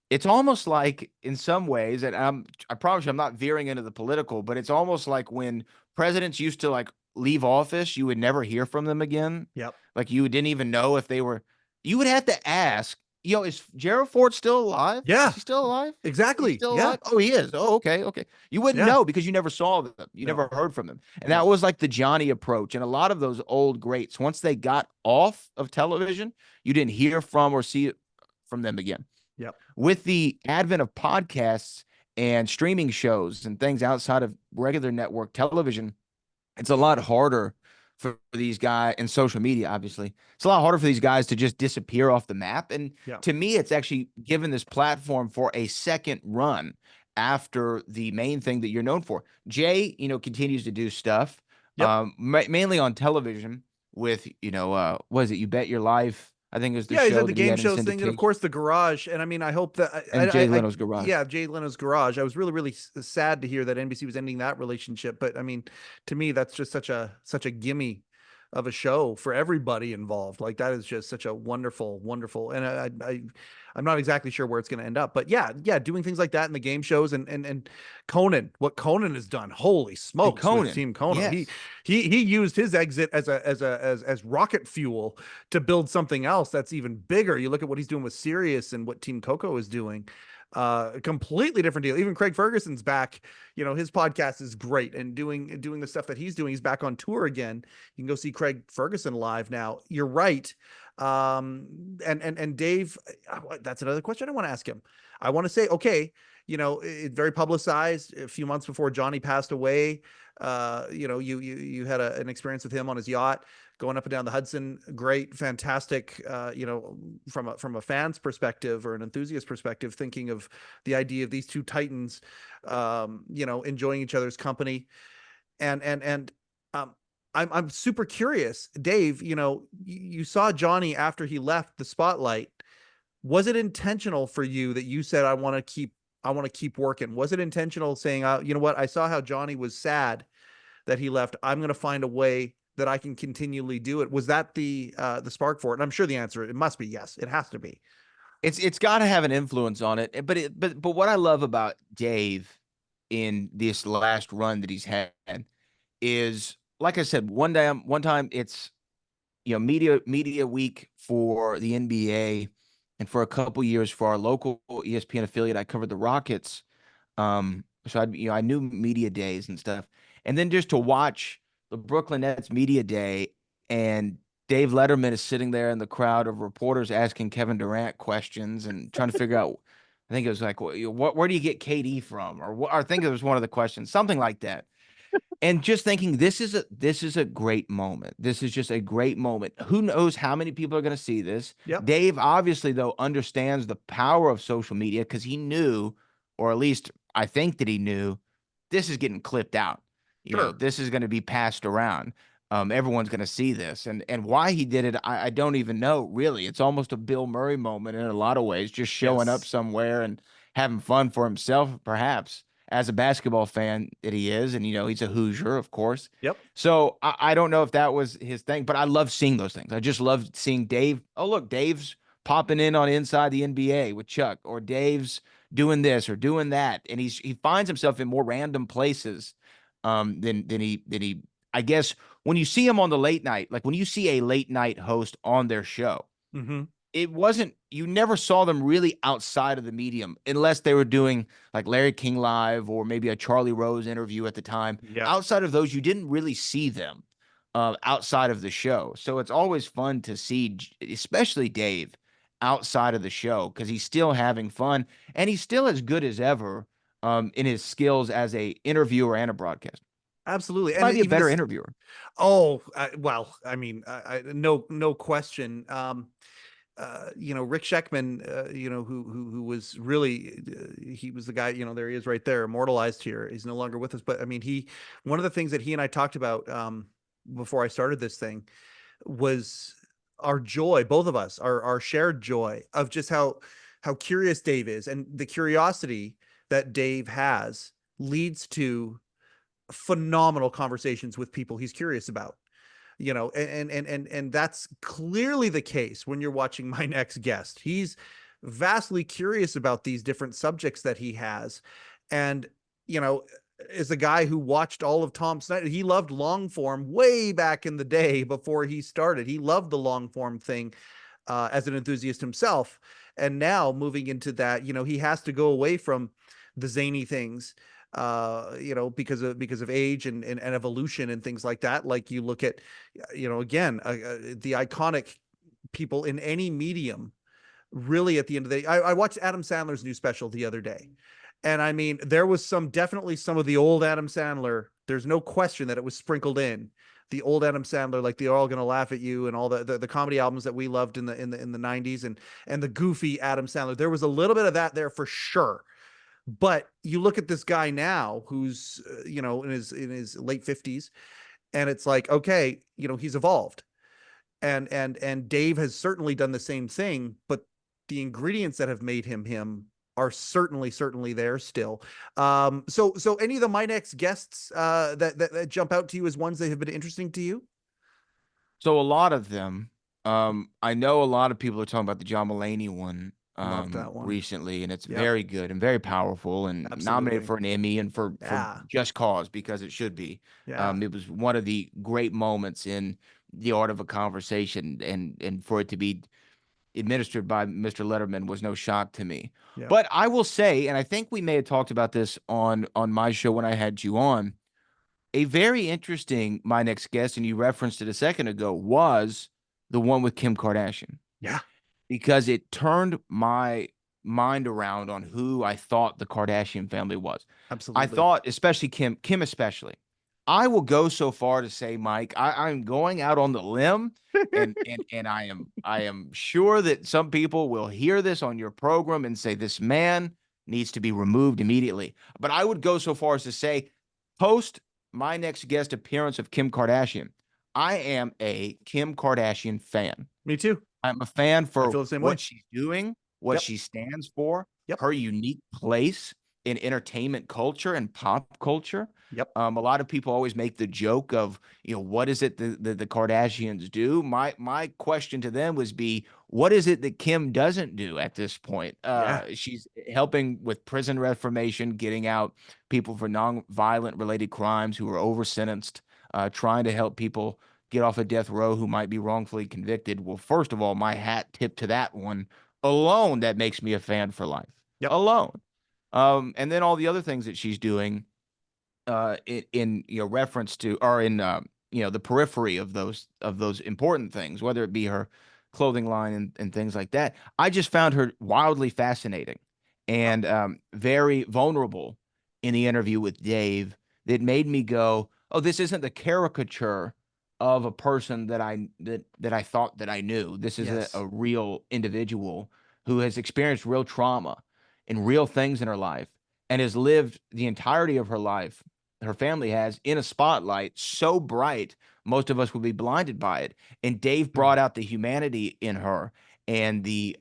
It's almost like, in some ways, and I promise you I'm not veering into the political, but it's almost like when presidents used to, like, leave office, you would never hear from them again.
Yep.
Like, you didn't even know if they were, you would have to ask, is Gerald Ford still alive?
Yeah.
Is he still alive?
Exactly.
He's still
Yeah.
alive? Oh, he is. Oh, okay. You wouldn't know because you never saw them. You
No.
never heard from them. And that was like the Johnny approach. And a lot of those old greats, once they got off of television, you didn't hear from or see from them again.
Yep.
With the advent of podcasts and streaming shows and things outside of regular network television, it's a lot harder for these guys, and social media, obviously, it's a lot harder for these guys to just disappear off the map. And to me, it's actually given this platform for a second run after the main thing that you're known for. Jay, continues to do stuff, mainly on television with, what is it? You Bet Your Life. I think it was the
Yeah, he's
show
at the
that he
game
had in
shows thing, and of
syndication,
course the Garage. And I mean, I hope that
and Jay Leno's Garage.
yeah, Jay Leno's Garage. I was really sad to hear that NBC was ending that relationship, but I mean, to me, that's just such a gimme of a show for everybody involved. Like that is just such a wonderful, and I'm not exactly sure where it's going to end up, but yeah, doing things like that in the game shows, and Conan, what Conan has done, holy
And
smokes, with
Conan,
Team Conan.
yes.
He used his exit as rocket fuel to build something else that's even bigger. You look at what he's doing with Sirius and what Team Coco is doing. A completely different deal. Even Craig Ferguson's back. His podcast is great, and doing the stuff that he's doing. He's back on tour again. You can go see Craig Ferguson live now. You're right. And Dave, that's another question I want to ask him. I want to say, okay, it's very publicized. A few months before Johnny passed away, you had an experience with him on his yacht going up and down the Hudson. Great, fantastic. From a fan's perspective or an enthusiast perspective, thinking of the idea of these two titans, enjoying each other's company, and I'm super curious, Dave. You saw Johnny after he left the spotlight. Was it intentional for you that you said, I want to keep working? Was it intentional saying, you know what? I saw how Johnny was sad that he left. I'm going to find a way that I can continually do it. Was that the spark for it? And I'm sure the answer, it must be yes. It has to be.
It's got to have an influence on it. But what I love about Dave in this last run that he's had is, like I said, one time it's media week for the NBA, and for a couple years for our local ESPN affiliate, I covered the Rockets. So I knew media days and stuff, and then just to watch the Brooklyn Nets media day, and Dave Letterman is sitting there in the crowd of reporters asking Kevin Durant questions and trying to figure out. I think it was like, where do you get KD from, or what? I think it was one of the questions, something like that. And just thinking, this is a great moment. This is just a great moment. Who knows how many people are going to see this?
Yep.
Dave obviously, though, understands the power of social media, because he knew, or at least I think that he knew, this is getting clipped out.
Sure.
This is going to be passed around. Everyone's going to see this, and why he did it, I don't even know, really. It's almost a Bill Murray moment in a lot of ways, just showing up
Yes.
somewhere and having fun for himself, perhaps, as a basketball fan that he is. And, he's a Hoosier, of course.
Yep.
So I don't know if that was his thing, but I love seeing those things. I just love seeing Dave. Oh, look, Dave's popping in on Inside the NBA with Chuck, or Dave's doing this or doing that. And he finds himself in more random places than he, I guess, when you see him on the late night, like when you see a late night host on their show,
Mm-hmm.
you never saw them really outside of the medium, unless they were doing like Larry King Live or maybe a Charlie Rose interview at the time.
Yeah.
Outside of those, you didn't really see them outside of the show. So it's always fun to see, especially Dave, outside of the show, because he's still having fun and he's still as good as ever in his skills as a interviewer and a broadcaster.
Absolutely.
He
And
might be a
even
better interviewer.
Oh, well, I mean, no question. Rick Scheckman, who was really, he was the guy, there he is right there, immortalized here. He's no longer with us, but I mean, one of the things that he and I talked about, before I started this thing, was our joy, both of us, our shared joy of just how curious Dave is, and the curiosity that Dave has leads to phenomenal conversations with people he's curious about. And that's clearly the case when you're watching my next guest. He's vastly curious about these different subjects that he has. And, as a guy who watched all of Tom Snyder, he loved long form way back in the day before he started. He loved the long form thing as an enthusiast himself. And now moving into that, he has to go away from the zany things, because of age and evolution and things like that. Like you look at, again, the iconic people in any medium, really at the end of the day. I watched Adam Sandler's new special the other day. And I mean, there was definitely some of the old Adam Sandler. There's no question that it was sprinkled in. The old Adam Sandler, like They're All Gonna Laugh at You and all the comedy albums that we loved in the 90s, and the goofy Adam Sandler. There was a little bit of that there for sure. But you look at this guy now who's, in his late 50s, and it's like, okay, he's evolved. and Dave has certainly done the same thing, but the ingredients that have made him are certainly there still. So any of the My Next guests that jump out to you as ones that have been interesting to you?
So a lot of them, I know a lot of people are talking about the John Mulaney one
Love that one.
recently, and it's
Yep,
very good and very powerful and nominated
absolutely.
for an Emmy and for
Yeah,
just cause because it should be.
yeah,
It was one of the great moments in the art of a conversation, and for it to be administered by Mr. Letterman was no shock to me.
yep.
But I will say, and I think we may have talked about this on my show when I had you on, a very interesting my next guest, and you referenced it a second ago, was the one with Kim Kardashian
Yeah,
because it turned my mind around on who I thought the Kardashian family was. I
absolutely.
thought, especially Kim especially. I will go so far to say, Mike, I'm going out on the limb, and I am sure that some people will hear this on your program and say this man needs to be removed immediately. But I would go so far as to say, post my next guest appearance of Kim Kardashian, I am a Kim Kardashian fan.
Me too.
I'm a fan
I
for
feel the same way.
what she's doing, what
Yep,
she stands for,
yep,
her unique place in entertainment culture and pop culture.
yep.
A lot of people always make the joke of, what is it the Kardashians do? My question to them was be, what is it that Kim doesn't do at this point?
Yeah,
She's helping with prison reformation, getting out people for non-violent related crimes who are over sentenced, trying to help people get off of death row who might be wrongfully convicted. Well, first of all, my hat tipped to that one alone. That makes me a fan for life
yep.
alone. And then all the other things that she's doing, in reference to or in the periphery of those important things, whether it be her clothing line and things like that. I just found her wildly fascinating and very vulnerable in the interview with Dave. That made me go, "Oh, this isn't the caricature of a person that I thought that I knew. This is a
Yes.
real individual who has experienced real trauma and real things in her life and has lived the entirety of her life, her family has, in a spotlight so bright most of us would be blinded by it." And Dave
Mm.
brought out the humanity in her and the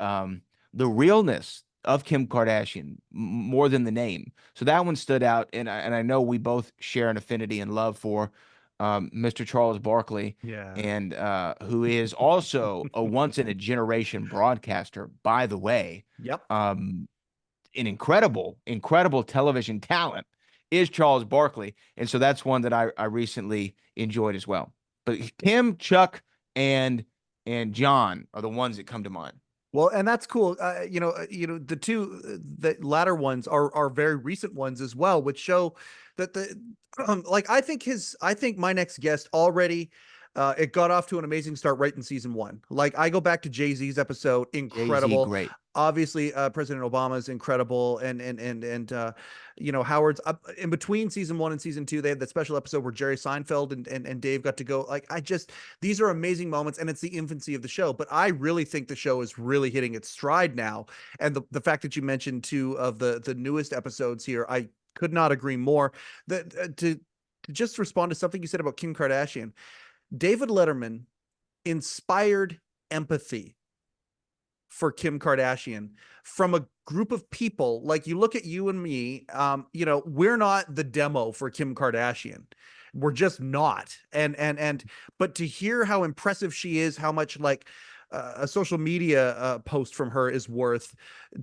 realness of Kim Kardashian more than the name. So that one stood out, and I know we both share an affinity and love for Mr. Charles Barkley,
Yeah.
and who is also a once in a generation broadcaster, by the way.
Yep.
Um, an incredible television talent is Charles Barkley. And so that's one that I recently enjoyed as well. But Kim, Chuck, and John are the ones that come to mind.
Well, and that's cool. The two the latter ones are very recent ones as well, which show that the like I think my next guest already it got off to an amazing start right in season one. Like I go back to Jay-Z's episode,
Jay-Z,
incredible.
great.
Obviously, President Obama is incredible, and Howard's up in between season one and season two. They had that special episode where Jerry Seinfeld and Dave got to go. Like these are amazing moments, and it's the infancy of the show. But I really think the show is really hitting its stride now. And the fact that you mentioned two of the newest episodes here, I could not agree more. That to just respond to something you said about Kim Kardashian, David Letterman inspired empathy for Kim Kardashian from a group of people. Like you look at you and me, we're not the demo for Kim Kardashian. We're just not. But to hear how impressive she is, how much like a social media post from her is worth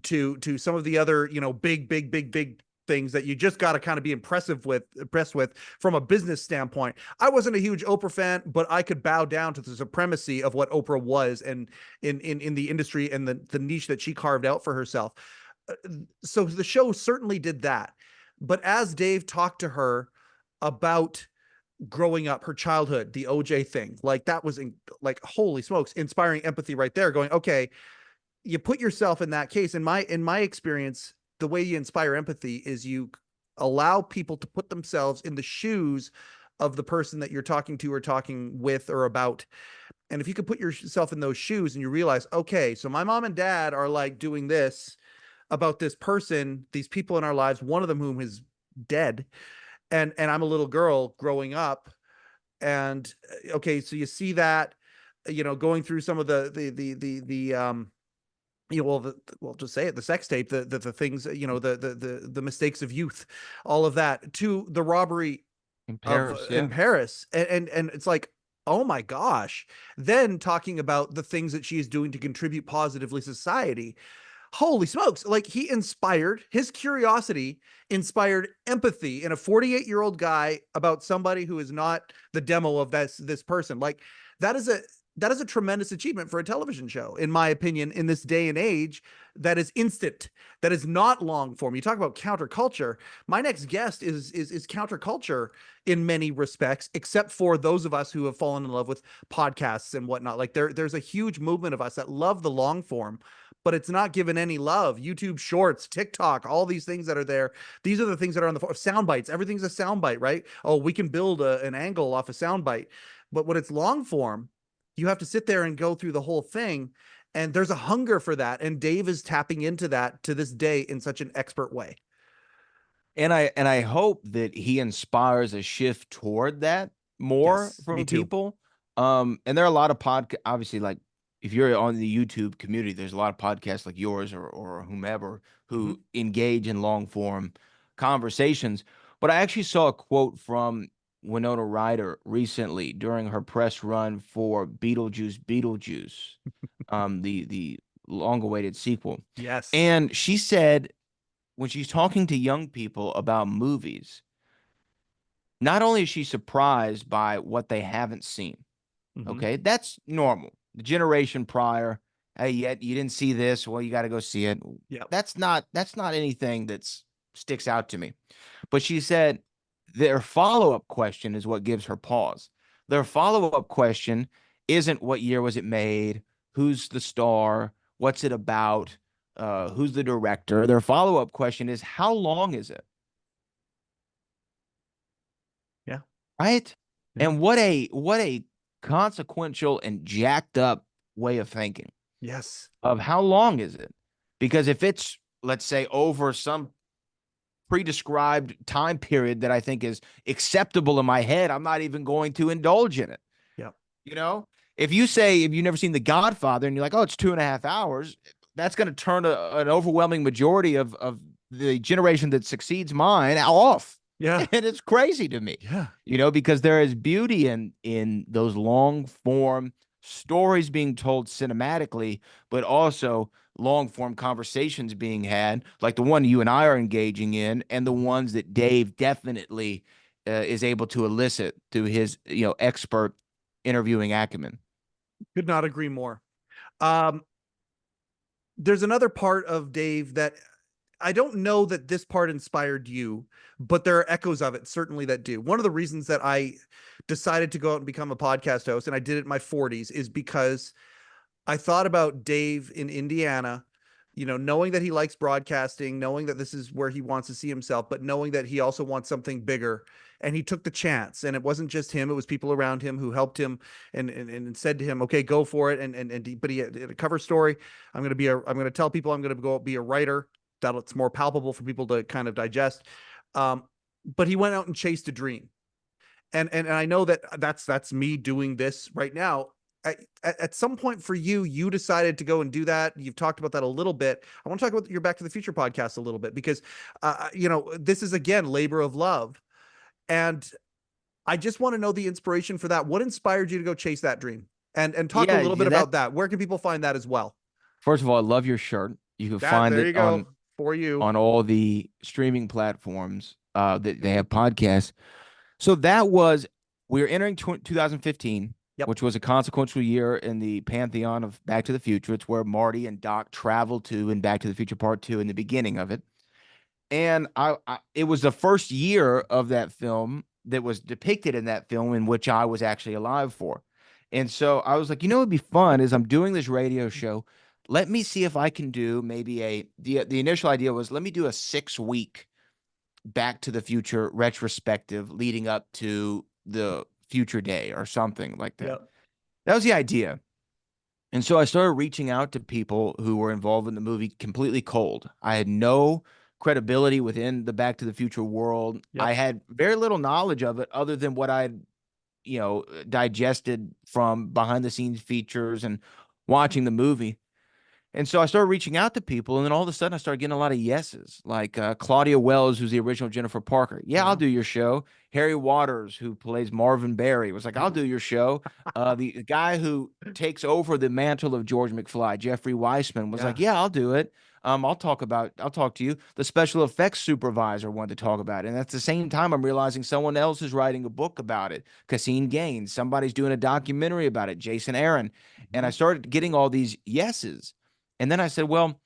to some of the other, big things that you just got to kind of be impressed with from a business standpoint. I wasn't a huge Oprah fan, but I could bow down to the supremacy of what Oprah was and in the industry and the niche that she carved out for herself. So the show certainly did that. But as Dave talked to her about growing up, her childhood, the OJ thing, like that was like, holy smokes, inspiring empathy right there, going, okay, you put yourself in that case. In my experience, the way you inspire empathy is you allow people to put themselves in the shoes of the person that you're talking to or talking with or about. And if you could put yourself in those shoes and you realize, okay, so my mom and dad are like doing this about this person, these people in our lives, one of them whom is dead, and I'm a little girl growing up, and okay, so you see that, going through some of the we'll just say it, the sex tape, the things, the mistakes of youth, all of that, to the robbery
In
of
Paris,
in
yeah.
Paris. And it's like, oh my gosh. Then talking about the things that she is doing to contribute positively to society. Holy smokes. Like, his curiosity inspired empathy in a 48-year-old guy about somebody who is not the demo of this person. Like, that is a tremendous achievement for a television show, in my opinion, in this day and age that is instant, that is not long form. You talk about counterculture. My next guest is counterculture in many respects, except for those of us who have fallen in love with podcasts and whatnot. Like, there's a huge movement of us that love the long form, but it's not given any love. YouTube Shorts, TikTok, all these things that are there. These are the things that are on the sound bites. Everything's a sound bite, right? Oh, we can build an angle off a sound bite. But when it's long form, you have to sit there and go through the whole thing. And there's a hunger for that. And Dave is tapping into that to this day in such an expert way.
And I hope that he inspires a shift toward that more
Yes, me
from
too.
people. And there are a lot of obviously, like, if you're on the YouTube community, there's a lot of podcasts like yours or whomever who engage in long form conversations. But I actually saw a quote from Winona Ryder recently during her press run for Beetlejuice, the long awaited sequel.
Yes.
And she said, when she's talking to young people about movies, not only is she surprised by what they haven't seen,
Mm-hmm.
okay, that's normal. The generation prior, hey, yet you didn't see this, well, you got to go see it.
Yep.
That's not anything that's sticks out to me. But she said their follow-up question is what gives her pause. Their follow-up question isn't what year was it made, who's the star, what's it about, who's the director. Their follow-up question is, how long is it?
Yeah.
Right?
Yeah.
And what a consequential and jacked up way of thinking
Yes.
of how long is it? Because if it's, let's say, over some pre-described time period that I think is acceptable in my head, I'm not even going to indulge in it.
Yep.
You know, if you've never seen The Godfather and you're like, oh, it's 2.5 hours, that's going to turn an overwhelming majority of the generation that succeeds mine off.
Yeah.
And it's crazy to me,
Yeah.
because there is beauty in those long form stories being told cinematically, but also long form conversations being had, like the one you and I are engaging in, and the ones that Dave definitely is able to elicit through his expert interviewing acumen.
Could not agree more. Um, there's another part of Dave that I don't know that this part inspired you, but there are echoes of it certainly that do. One of the reasons that I decided to go out and become a podcast host, and I did it in my 40s, is because I thought about Dave in Indiana, knowing that he likes broadcasting, knowing that this is where he wants to see himself, but knowing that he also wants something bigger. And he took the chance. And it wasn't just him, it was people around him who helped him and said to him, okay, go for it. But he had a cover story. I'm going to tell people I'm going to go be a writer, that it's more palpable for people to kind of digest. But he went out and chased a dream. And I know that that's me doing this right now. At some point for you decided to go and do that. You've talked about that a little bit. I want to talk about your Back to the Future podcast a little bit, because this is, again, labor of love. And I just want to know the inspiration for that. What inspired you to go chase that dream? And talk a little bit about that. Where can people find that as well?
First of all, I love your shirt. You can find
There
it
you go. For you
on all the streaming platforms that they have podcasts. So we were entering 2015,
Yep.
which was a consequential year in the pantheon of Back to the Future. It's where Marty and Doc travel to in Back to the Future Part 2 in the beginning of it. And it was the first year of that film that was depicted in that film in which I was actually alive for. And so I was like, it'd be fun is I'm doing this radio show. Let me see if I can do maybe the initial idea was, let me do a 6-week Back to the Future retrospective leading up to the future day or something like that.
Yep.
That was the idea. And so I started reaching out to people who were involved in the movie completely cold. I had no credibility within the Back to the Future world.
Yep.
I had very little knowledge of it other than what I'd digested from behind the scenes features and watching the movie. And so I started reaching out to people, and then all of a sudden I started getting a lot of yeses, like Claudia Wells, who's the original Jennifer Parker. Yeah, I'll
Yeah.
do your show. Harry Waters, who plays Marvin Berry, was like, I'll do your show. The guy who takes over the mantle of George McFly, Jeffrey Weissman, was like,
Yeah.
yeah, I'll do it. I'll talk to you. The special effects supervisor wanted to talk about it. And at the same time, I'm realizing someone else is writing a book about it. Cassine Gaines, somebody's doing a documentary about it, Jason Aaron. And I
Mhm.
started getting all these yeses. And then I said, well,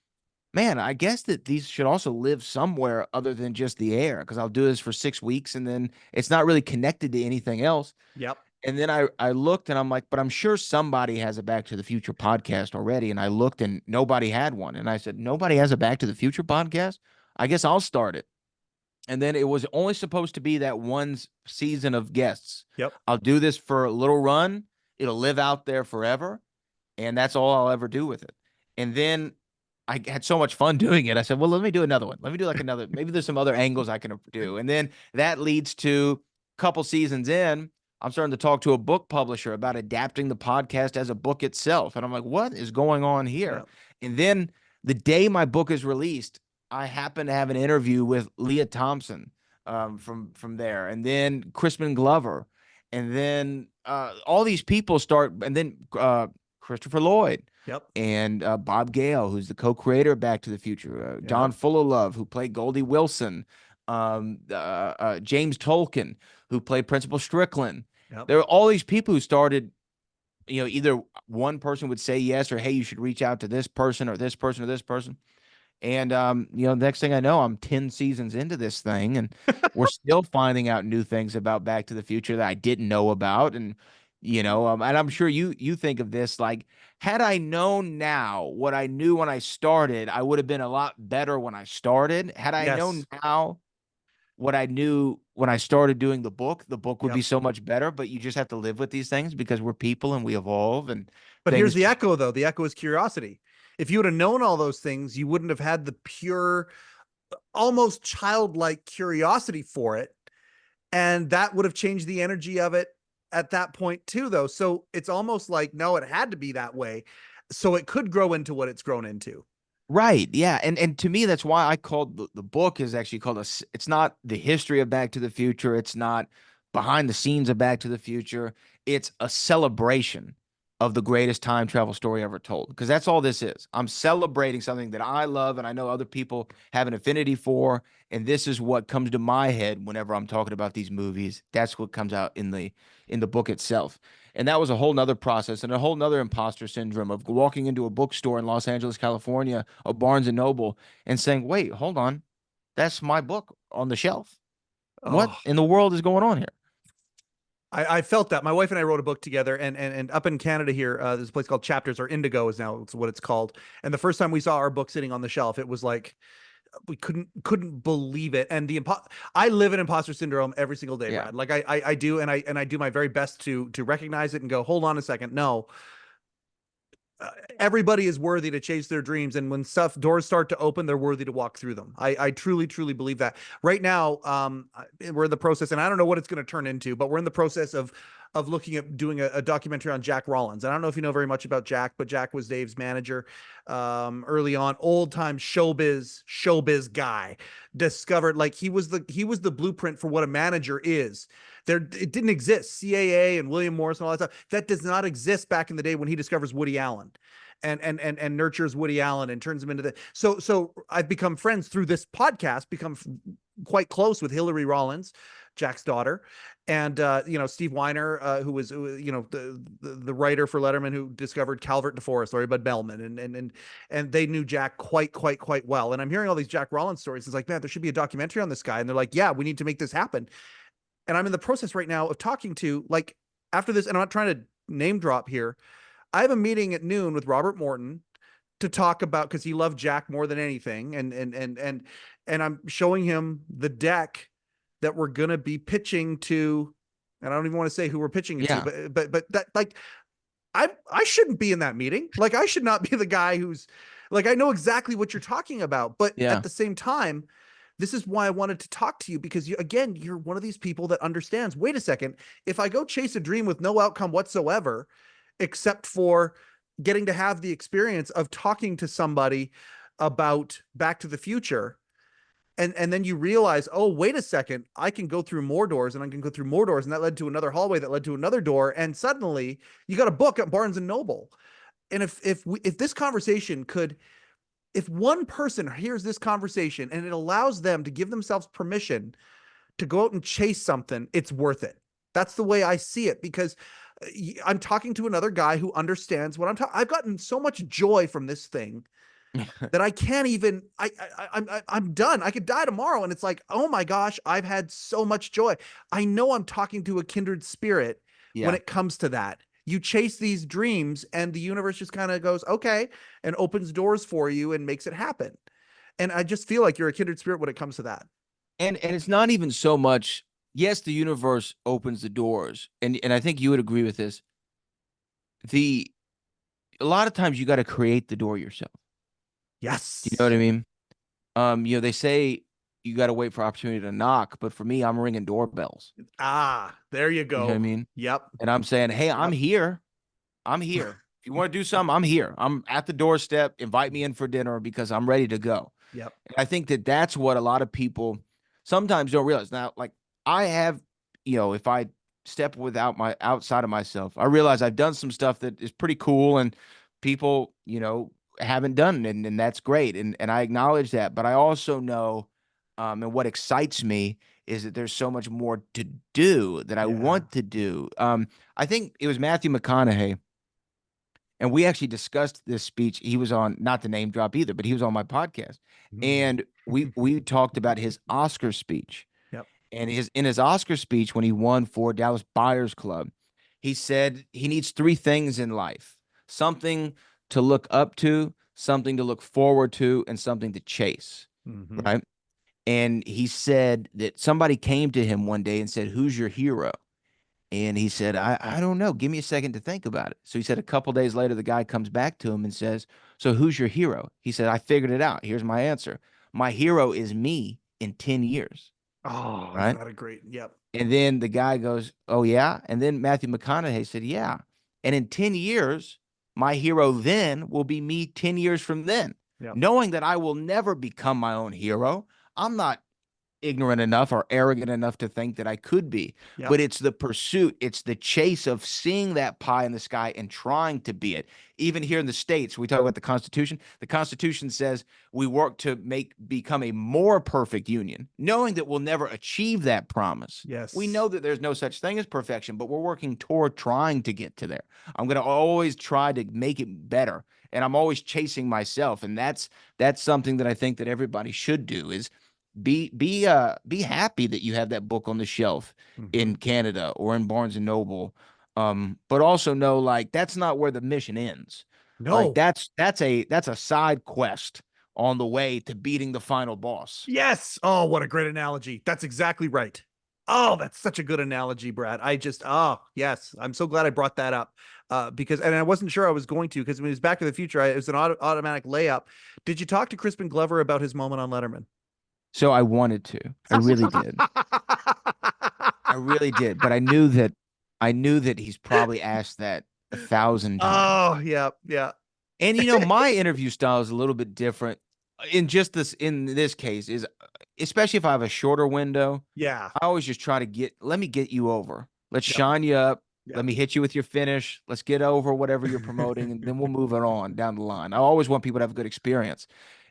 man, I guess that these should also live somewhere other than just the air, because I'll do this for 6 weeks and then it's not really connected to anything else.
Yep.
And then I looked and I'm like, but I'm sure somebody has a Back to the Future podcast already. And I looked and nobody had one. And I said, nobody has a Back to the Future podcast? I guess I'll start it. And then it was only supposed to be that one season of guests.
Yep.
I'll do this for a little run. It'll live out there forever. And that's all I'll ever do with it. And then I had so much fun doing it. I said, well, let me do another one. Let me do like another, maybe there's some other angles I can do. And then that leads to a couple seasons in, I'm starting to talk to a book publisher about adapting the podcast as a book itself. And I'm like, what is going on here?
Yep.
And then the day my book is released, I happen to have an interview with Leah Thompson from there. And then Crispin Glover. And then all these people start, and then Christopher Lloyd.
Yep.
And Bob Gale, who's the co-creator of Back to the Future, John
Yep.
Fullilove, who played Goldie Wilson, James Tolkien, who played Principal Strickland.
Yep.
There are all these people who started, either one person would say yes, or hey, you should reach out to this person or this person or this person. And next thing I know, I'm 10 seasons into this thing, and we're still finding out new things about Back to the Future that I didn't know about. And and I'm sure you think of this like, had I known now what I knew when I started, I would have been a lot better when I started. Had I known
Yes.
now what I knew when I started doing the book would be
Yep.
so much better. But you just have to live with these things because we're people and we evolve, and
But here's
things.
the echo, though. The echo is curiosity. If you would have known all those things, you wouldn't have had the pure, almost childlike curiosity for it. And that would have changed the energy of it at that point, too, though. So it's almost like, no, it had to be that way. So it could grow into what it's grown into.
Right. Yeah. And to me, that's why I called the book is actually called it's not the history of Back to the Future. It's not behind the scenes of Back to the Future. It's a celebration of the greatest time travel story ever told. Because that's all this is. I'm celebrating something that I love and I know other people have an affinity for. And this is what comes to my head whenever I'm talking about these movies. That's what comes out in the book itself. And that was a whole nother process and a whole nother imposter syndrome of walking into a bookstore in Los Angeles, California, a Barnes and Noble, and saying, wait, hold on. That's my book on the shelf. What
Oh,
in the world is going on here?
I felt that. My wife and I wrote a book together, and up in Canada here, there's a place called Chapters, or Indigo is now it's what it's called. And the first time we saw our book sitting on the shelf, it was like we couldn't believe it. And I live in imposter syndrome every single day,
Yeah.
Brad. Like I do, and I do my very best to recognize it and go, hold on a second, no. Everybody is worthy to chase their dreams, and when doors start to open, they're worthy to walk through them. I truly believe that. Right now, we're in the process, and I don't know what it's going to turn into, but we're in the process of looking at doing a documentary on Jack Rollins. And I don't know if you know very much about Jack, but Jack was Dave's manager early on, old time showbiz guy. Discovered, like, he was the blueprint for what a manager is. It didn't exist. CAA and William Morris and all that stuff, that does not exist back in the day when he discovers Woody Allen and nurtures Woody Allen and turns him into the. So I've become friends through this podcast, become quite close with Hillary Rollins, Jack's daughter, and Steve Weiner, who was the writer for Letterman, who discovered Calvert DeForest, Larry Bud Bellman, and they knew Jack quite well. And I'm hearing all these Jack Rollins stories. It's like, man, there should be a documentary on this guy. And they're like, yeah, we need to make this happen. And I'm in the process right now of talking to, like, after this, and I'm not trying to name drop here, I have a meeting at noon with Robert Morton to talk about, because he loved Jack more than anything, and I'm showing him the deck that we're gonna be pitching to, and I don't even want to say who we're pitching it to, but that, like, I shouldn't be in that meeting. Like, I should not be the guy who's like, I know exactly what you're talking about, but at the same time, this is why I wanted to talk to you, because again, you're one of these people that understands, wait a second, if I go chase a dream with no outcome whatsoever, except for getting to have the experience of talking to somebody about Back to the Future, and then you realize, oh, wait a second, I can go through more doors, and I can go through more doors, and that led to another hallway that led to another door, and suddenly you got a book at Barnes and Noble. And if this conversation could, if one person hears this conversation and it allows them to give themselves permission to go out and chase something, it's worth it. That's the way I see it, because I'm talking to another guy who understands what I'm talking. I've gotten so much joy from this thing that I can't even, I'm done. I could die tomorrow. And it's like, oh my gosh, I've had so much joy. I know I'm talking to a kindred spirit when it comes to that. You chase these dreams and the universe just kind of goes, okay, and opens doors for you and makes it happen. And I just feel like you're a kindred spirit when it comes to that.
And it's not even so much, yes, the universe opens the doors. And I think you would agree with this. A lot of times you got to create the door yourself.
Yes.
Do you know what I mean? They say you got to wait for opportunity to knock, but for me, I'm ringing doorbells.
There you go.
You know what I mean?
Yep.
And I'm saying, hey, I'm here. I'm here. If you want to do something, I'm here. I'm at the doorstep. Invite me in for dinner because I'm ready to go.
Yep.
And I think that's what a lot of people sometimes don't realize. Now, like I have, if I step outside of myself, I realize I've done some stuff that is pretty cool and people, haven't done it, and that's great. And I acknowledge that. But I also know, and what excites me is that there's so much more to do that I want to do. I think it was Matthew McConaughey, and we actually discussed this speech. He was on, not to name drop either, but he was on my podcast. And we talked about his Oscar speech.
Yep.
And in his Oscar speech, when he won for Dallas Buyers Club, he said he needs three things in life: something to look up to, something to look forward to, and something to chase. Right. And he said that somebody came to him one day and said, "Who's your hero?" And he said, I don't know. Give me a second to think about it. So he said a couple days later, the guy comes back to him and says, "So who's your hero?" He said, "I figured it out. Here's my answer. My hero is me in 10 years.
Oh,
right?
Not a great, yep.
And then the guy goes, "Oh, yeah." And then Matthew McConaughey said, "Yeah. And in 10 years, my hero then will be me 10 years from then." Yep. Knowing that I will never become my own hero. I'm not ignorant enough or arrogant enough to think that I could be, but it's the pursuit. It's the chase of seeing that pie in the sky and trying to be it. Even here in the States, we talk about the Constitution. The Constitution says we work to become a more perfect union, knowing that we'll never achieve that promise.
Yes.
We know that there's no such thing as perfection, but we're working toward trying to get to there. I'm going to always try to make it better. And I'm always chasing myself. And that's something that I think that everybody should do is be happy that you have that book on the shelf in Canada or in Barnes and Noble. But also know, like, that's not where the mission ends.
No,
like that's a side quest on the way to beating the final boss.
Yes. Oh, what a great analogy. That's exactly right. Oh, that's such a good analogy, Brad. Yes. I'm so glad I brought that up because I wasn't sure I was going to, because when it was Back to the Future, it was an automatic layup. Did you talk to Crispin Glover about his moment on Letterman?
So I wanted to. I really did. I really did. But I knew that he's probably asked that 1,000 times.
Oh, yeah, yeah.
And my interview style is a little bit different. In this case, is especially if I have a shorter window.
Yeah.
I always just try to let me get you over. Let's shine you up. Let me hit you with your finish. Let's get over whatever you're promoting, and then we'll move it on down the line. I always want people to have a good experience.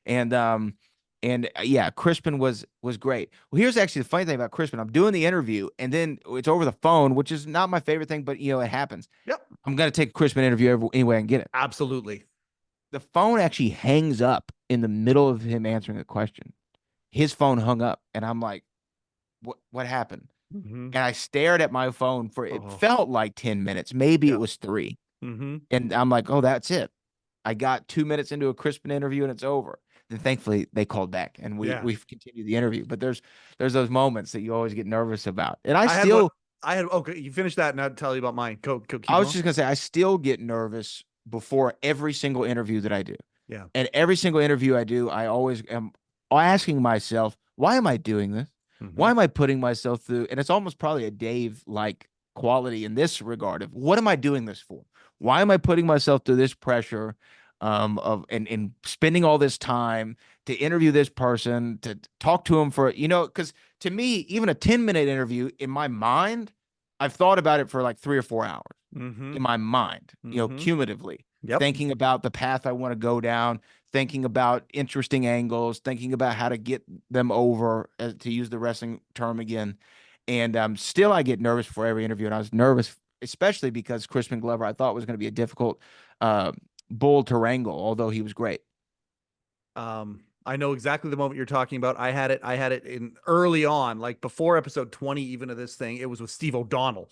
And yeah, Crispin was great. Well, here's actually the funny thing about Crispin. I'm doing the interview, and then it's over the phone, which is not my favorite thing, but it happens.
Yep. I'm
going to take a Crispin interview any way I can get it.
Absolutely.
The phone actually hangs up in the middle of him answering a question. His phone hung up, and I'm like, what happened? And I stared at my phone for, it felt like 10 minutes. Maybe it was 3. And I'm like, oh, that's it. I got 2 minutes into a Crispin interview, and it's over. Then thankfully they called back, and we've continued the interview. But there's those moments that you always get nervous about. And
okay, you finished that, and I'll tell you about mine.
I was just gonna say, I still get nervous before every single interview that I do.
Yeah.
And every single interview I do, I always am asking myself, why am I doing this?
Mm-hmm.
Why am I putting myself through? And it's almost probably a Dave like quality in this regard of what am I doing this for? Why am I putting myself through this pressure of and spending all this time to interview this person, to talk to him for, because to me, even a 10-minute interview in my mind, I've thought about it for like 3 or 4 hours
Mm-hmm.
in my mind,
Mm-hmm.
cumulatively,
Yep.
thinking about the path I want to go down, thinking about interesting angles, thinking about how to get them over, to use the wrestling term again. And still, I get nervous for every interview. And I was nervous, especially because Crispin Glover, I thought was going to be a difficult uh, bull to wrangle, although he was great.
I know exactly the moment you're talking about. I had it in early on, like before episode 20 even of this thing. It was with Steve O'Donnell,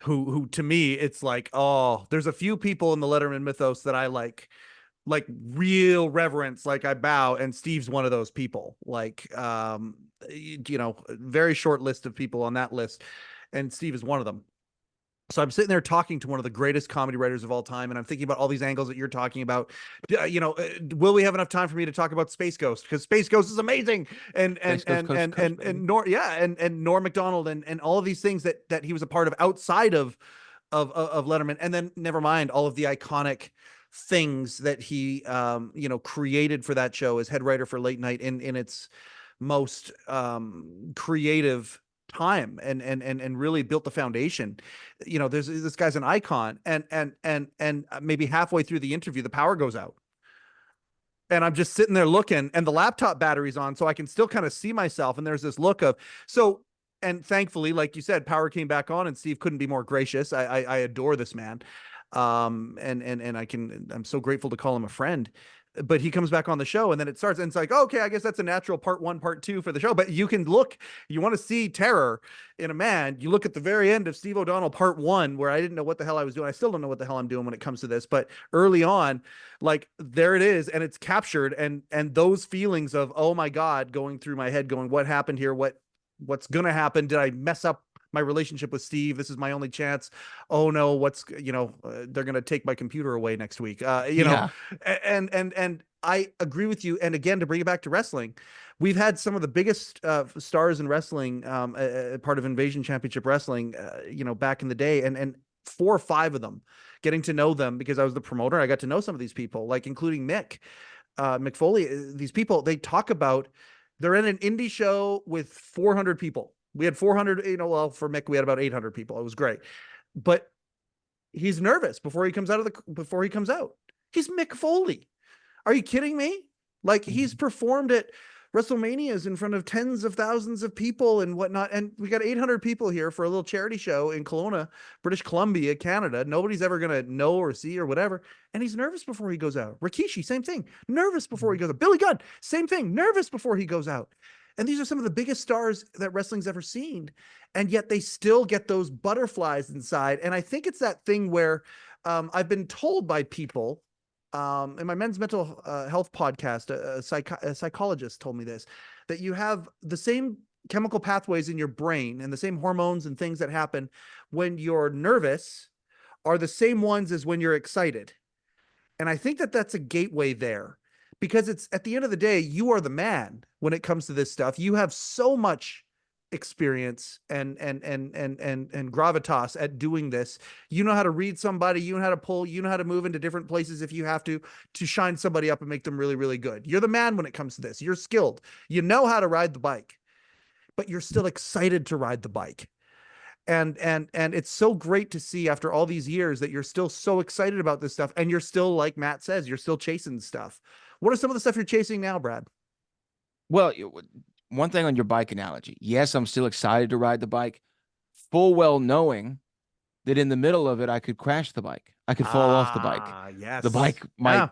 who to me, it's like, oh, there's a few people in the Letterman mythos that I like real reverence, like I bow, and Steve's one of those people. Like, very short list of people on that list, and Steve is one of them. So I'm sitting there talking to one of the greatest comedy writers of all time, and I'm thinking about all these angles that you're talking about. Will we have enough time for me to talk about Space Ghost? Because Space Ghost is amazing,
Space Coast, Coast to Coast, baby.
And Norm Macdonald and all of these things that he was a part of outside of Letterman, and then never mind all of the iconic things that he created for that show as head writer for late night in its most creative time, and really built the foundation. There's this guy's an icon, and maybe halfway through the interview the power goes out, and I'm just sitting there looking, and the laptop battery's on, so I can still kind of see myself, and there's this look of so. And thankfully, like you said, power came back on, and Steve couldn't be more gracious. I adore this man, and I'm so grateful to call him a friend. But he comes back on the show, and then it starts, and it's like, okay, I guess that's a natural part one, part two for the show. But you can look, you want to see terror in a man, you look at the very end of Steve O'Donnell part one, where I didn't know what the hell I was doing. I still don't know what the hell I'm doing when it comes to this, but early on, like there it is, and it's captured, and those feelings of, oh my God, going through my head, going, what happened here? What's gonna happen? Did I mess up my relationship with Steve? This is my only chance. Oh no, they're going to take my computer away next week.
Yeah.
And I agree with you. And again, to bring it back to wrestling, we've had some of the biggest stars in wrestling, part of Invasion Championship Wrestling, back in the day, and 4 or 5 of them, getting to know them because I was the promoter. I got to know some of these people, like including Mick Foley. These people, they talk about, they're in an indie show with 400 people. We had 400, well, for Mick, we had about 800 people. It was great. But he's nervous before he comes out. He's Mick Foley. Are you kidding me? Like, he's performed at WrestleManias in front of tens of thousands of people and whatnot. And we got 800 people here for a little charity show in Kelowna, British Columbia, Canada. Nobody's ever going to know or see or whatever. And he's nervous before he goes out. Rikishi, same thing. Nervous before he goes out. Billy Gunn, same thing. Nervous before he goes out. And these are some of the biggest stars that wrestling's ever seen. And yet they still get those butterflies inside. And I think it's that thing where I've been told by people, in my men's mental health podcast, a psychologist told me this, that you have the same chemical pathways in your brain and the same hormones and things that happen when you're nervous are the same ones as when you're excited. And I think that that's a gateway there, because it's, at the end of the day, you are the man when it comes to this stuff. You have so much experience and gravitas at doing this. You know how to read somebody, you know how to pull, you know how to move into different places if you have to shine somebody up and make them really, really good. You're the man when it comes to this. You're skilled. You know how to ride the bike, but you're still excited to ride the bike. And it's so great to see after all these years that you're still so excited about this stuff, and you're still, like Matt says, you're still chasing stuff. What are some of the stuff you're chasing now, Brad?
Well, one thing on your bike analogy. Yes, I'm still excited to ride the bike, full well knowing that in the middle of it, I could crash the bike. I could fall off the bike.
Yes.
The bike might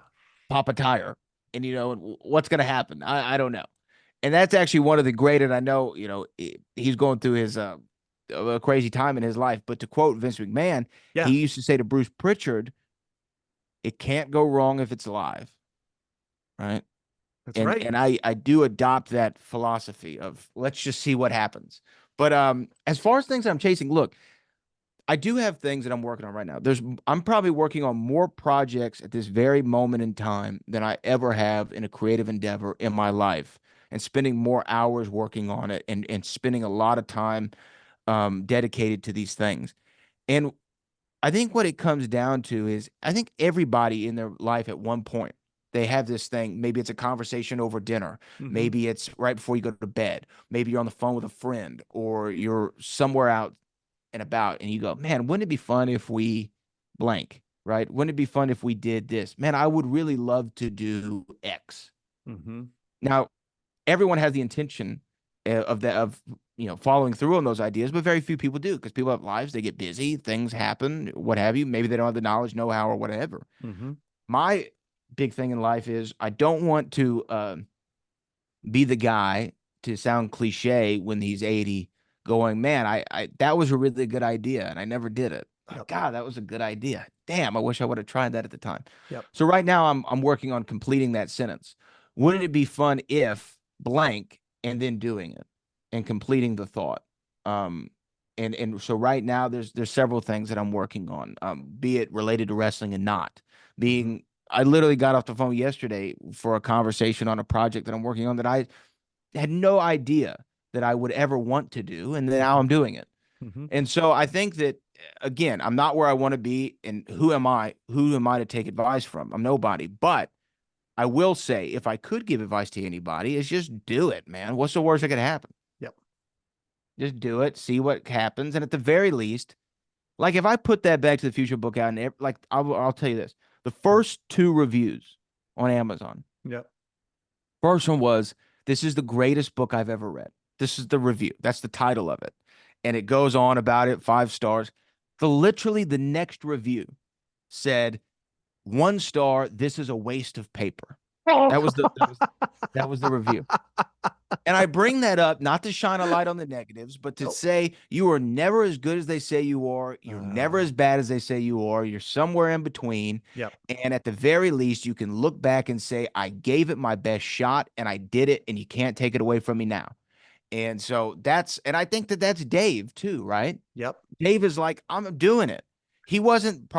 pop a tire. And, what's going to happen? I don't know. And that's actually one of the great, and I know, he's going through his a crazy time in his life. But to quote Vince McMahon, he used to say to Bruce Pritchard, it can't go wrong if it's live. Right?
That's right.
And I do adopt that philosophy of let's just see what happens. But as far as things I'm chasing, look, I do have things that I'm working on right now. I'm probably working on more projects at this very moment in time than I ever have in a creative endeavor in my life. and spending more hours working on it and spending a lot of time dedicated to these things. And I think what it comes down to is I think everybody in their life at one point, they have this thing. Maybe it's a conversation over dinner. Maybe it's right before you go to bed. Maybe you're on the phone with a friend, or you're somewhere out and about and you go, man, wouldn't it be fun if we blank, right? Wouldn't it be fun if we did this? Man, I would really love to do X. Now, everyone has the intention of that, of, following through on those ideas, but very few people do, because people have lives, they get busy, things happen, what have you. Maybe they don't have the knowledge, know-how, or whatever. My big thing in life is I don't want to be the guy, to sound cliche, when he's 80 going, man, I that was a really good idea and I never did it. God, that was a good idea. Damn, I wish I would have tried that at the time. So right now I'm working on completing that sentence. Wouldn't it be fun if blank, and then doing it and completing the thought? And so right now there's several things that I'm working on, be it related to wrestling and not being. I literally got off the phone yesterday for a conversation on a project that I'm working on that I had no idea that I would ever want to do, and now I'm doing it. And so I think that, again, I'm not where I want to be, and who am I to take advice from? I'm nobody. But I will say, if I could give advice to anybody, is just do it, man. What's the worst that could happen? Just do it, see what happens. And at the very least, like if I put that Back to the Future book out, and like I'll tell you this, the first 2 reviews on Amazon. First one was, this is the greatest book I've ever read. This is the review. That's the title of it. And it goes on about it, 5 stars. Literally the next review said, 1 star, this is a waste of paper. That was the review. And I bring that up not to shine a light on the negatives, but to say you are never as good as they say you are. You're never as bad as they say you are. You're somewhere in between. And at the very least, you can look back and say, I gave it my best shot and I did it, and you can't take it away from me now. And so and I think that that's Dave too, right? Dave is like, I'm doing it. He wasn't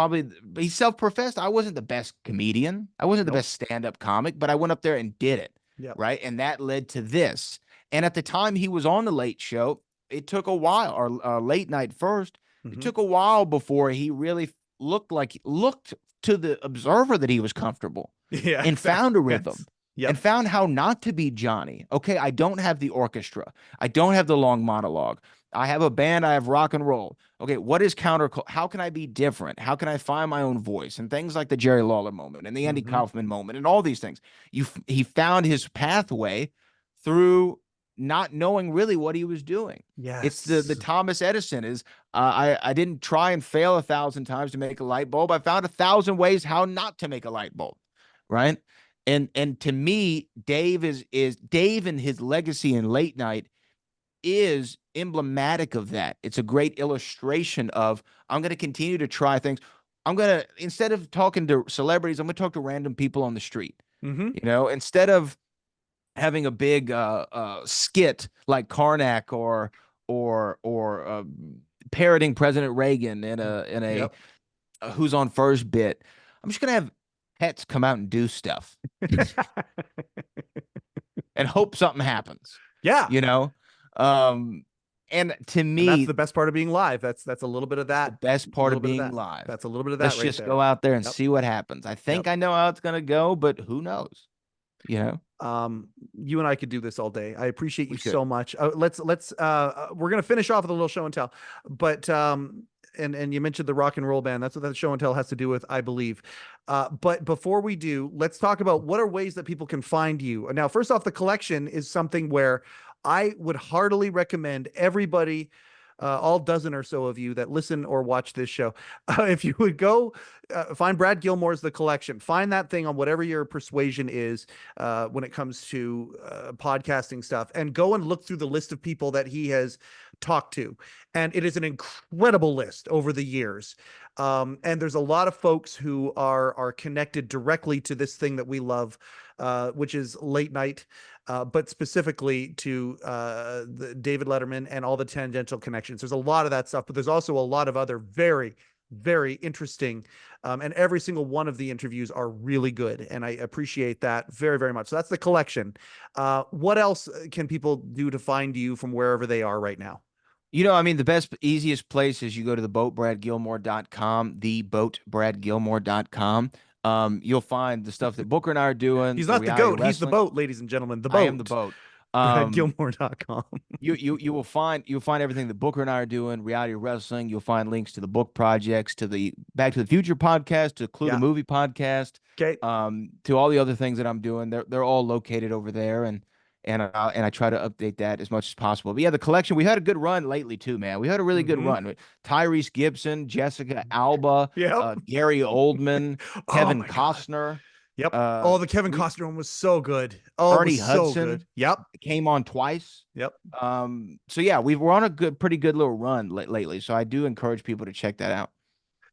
he self-professed. I wasn't the best comedian. I wasn't the best stand-up comic, but I went up there and did it. Right. And that led to this. And at the time he was on the Late Show, it took a while, or Late Night first. It took a while before he really looked to the observer that he was comfortable and found a rhythm. And found how not to be Johnny. Okay, I don't have the orchestra. I don't have the long monologue. I have a band. I have rock and roll. Okay, what is how can I be different? How can I find my own voice? And things like the Jerry Lawler moment and the Andy Kaufman moment and all these things. He found his pathway through not knowing really what he was doing. It's the Thomas Edison is, I didn't try and fail 1,000 times to make a light bulb. I found 1,000 ways how not to make a light bulb. Right. And to me, Dave Dave and his legacy in Late Night is emblematic of that. It's a great illustration of, I'm going to continue to try things. I'm going to, instead of talking to celebrities, I'm going to talk to random people on the street. Instead of having a big skit like Karnak or parroting President Reagan in a Who's on First bit, I'm just going to have pets come out and do stuff and hope something happens. And to me,
and that's the best part of being live. That's a little bit of that.
The best part of being live.
That's a little bit of that.
Let's just go out there and see what happens. I think I know how it's going to go, but who knows? You
and I could do this all day. I appreciate you so much. Let's we're going to finish off with a little show and tell, but and you mentioned the rock and roll band. That's what that show and tell has to do with, I believe. But before we do, let's talk about what are ways that people can find you. Now, first off, the collection is something where I would heartily recommend everybody, all dozen or so of you that listen or watch this show, if you would go find Brad Gilmore's The Collection, find that thing on whatever your persuasion is when it comes to podcasting stuff, and go and look through the list of people that he has talked to. And it is an incredible list over the years. And there's a lot of folks who are connected directly to this thing that we love, which is late night, but specifically to the David Letterman and all the tangential connections. There's a lot of that stuff, but there's also a lot of other very, very interesting. And every single one of the interviews are really good. And I appreciate that very, very much. So that's the collection. What else can people do to find you from wherever they are right now?
I mean, the best, easiest place is you go to theboatbradgilmore.com, theboatbradgilmore.com. You'll find the stuff that Booker and I are doing,
He's
the
not the
reality
goat. He's the
wrestling.
boat, ladies and gentlemen. The
I am the
boat.
boat. Um,
BradGilmore.com.
you'll find everything that Booker and I are doing, reality wrestling. You'll find links to the book projects, to the Back to the Future podcast, to Clue the
Yeah.
Movie podcast,
Okay.
to all the other things that I'm doing. They're all located over there, and I try to update that as much as possible. But yeah, the collection, we had a good run lately too, man. We had a really good run with Tyrese Gibson, Jessica Alba,
Yep.
Gary Oldman,
Oh
Kevin
my God.
Costner.
Yep.
Uh,
Oh, the Kevin
we
Costner one was so good. Oh, it
Ernie
was so
Hudson
good. Yep.
came on twice.
Yep.
So yeah, we're on a pretty good little run lately. So I do encourage people to check that out.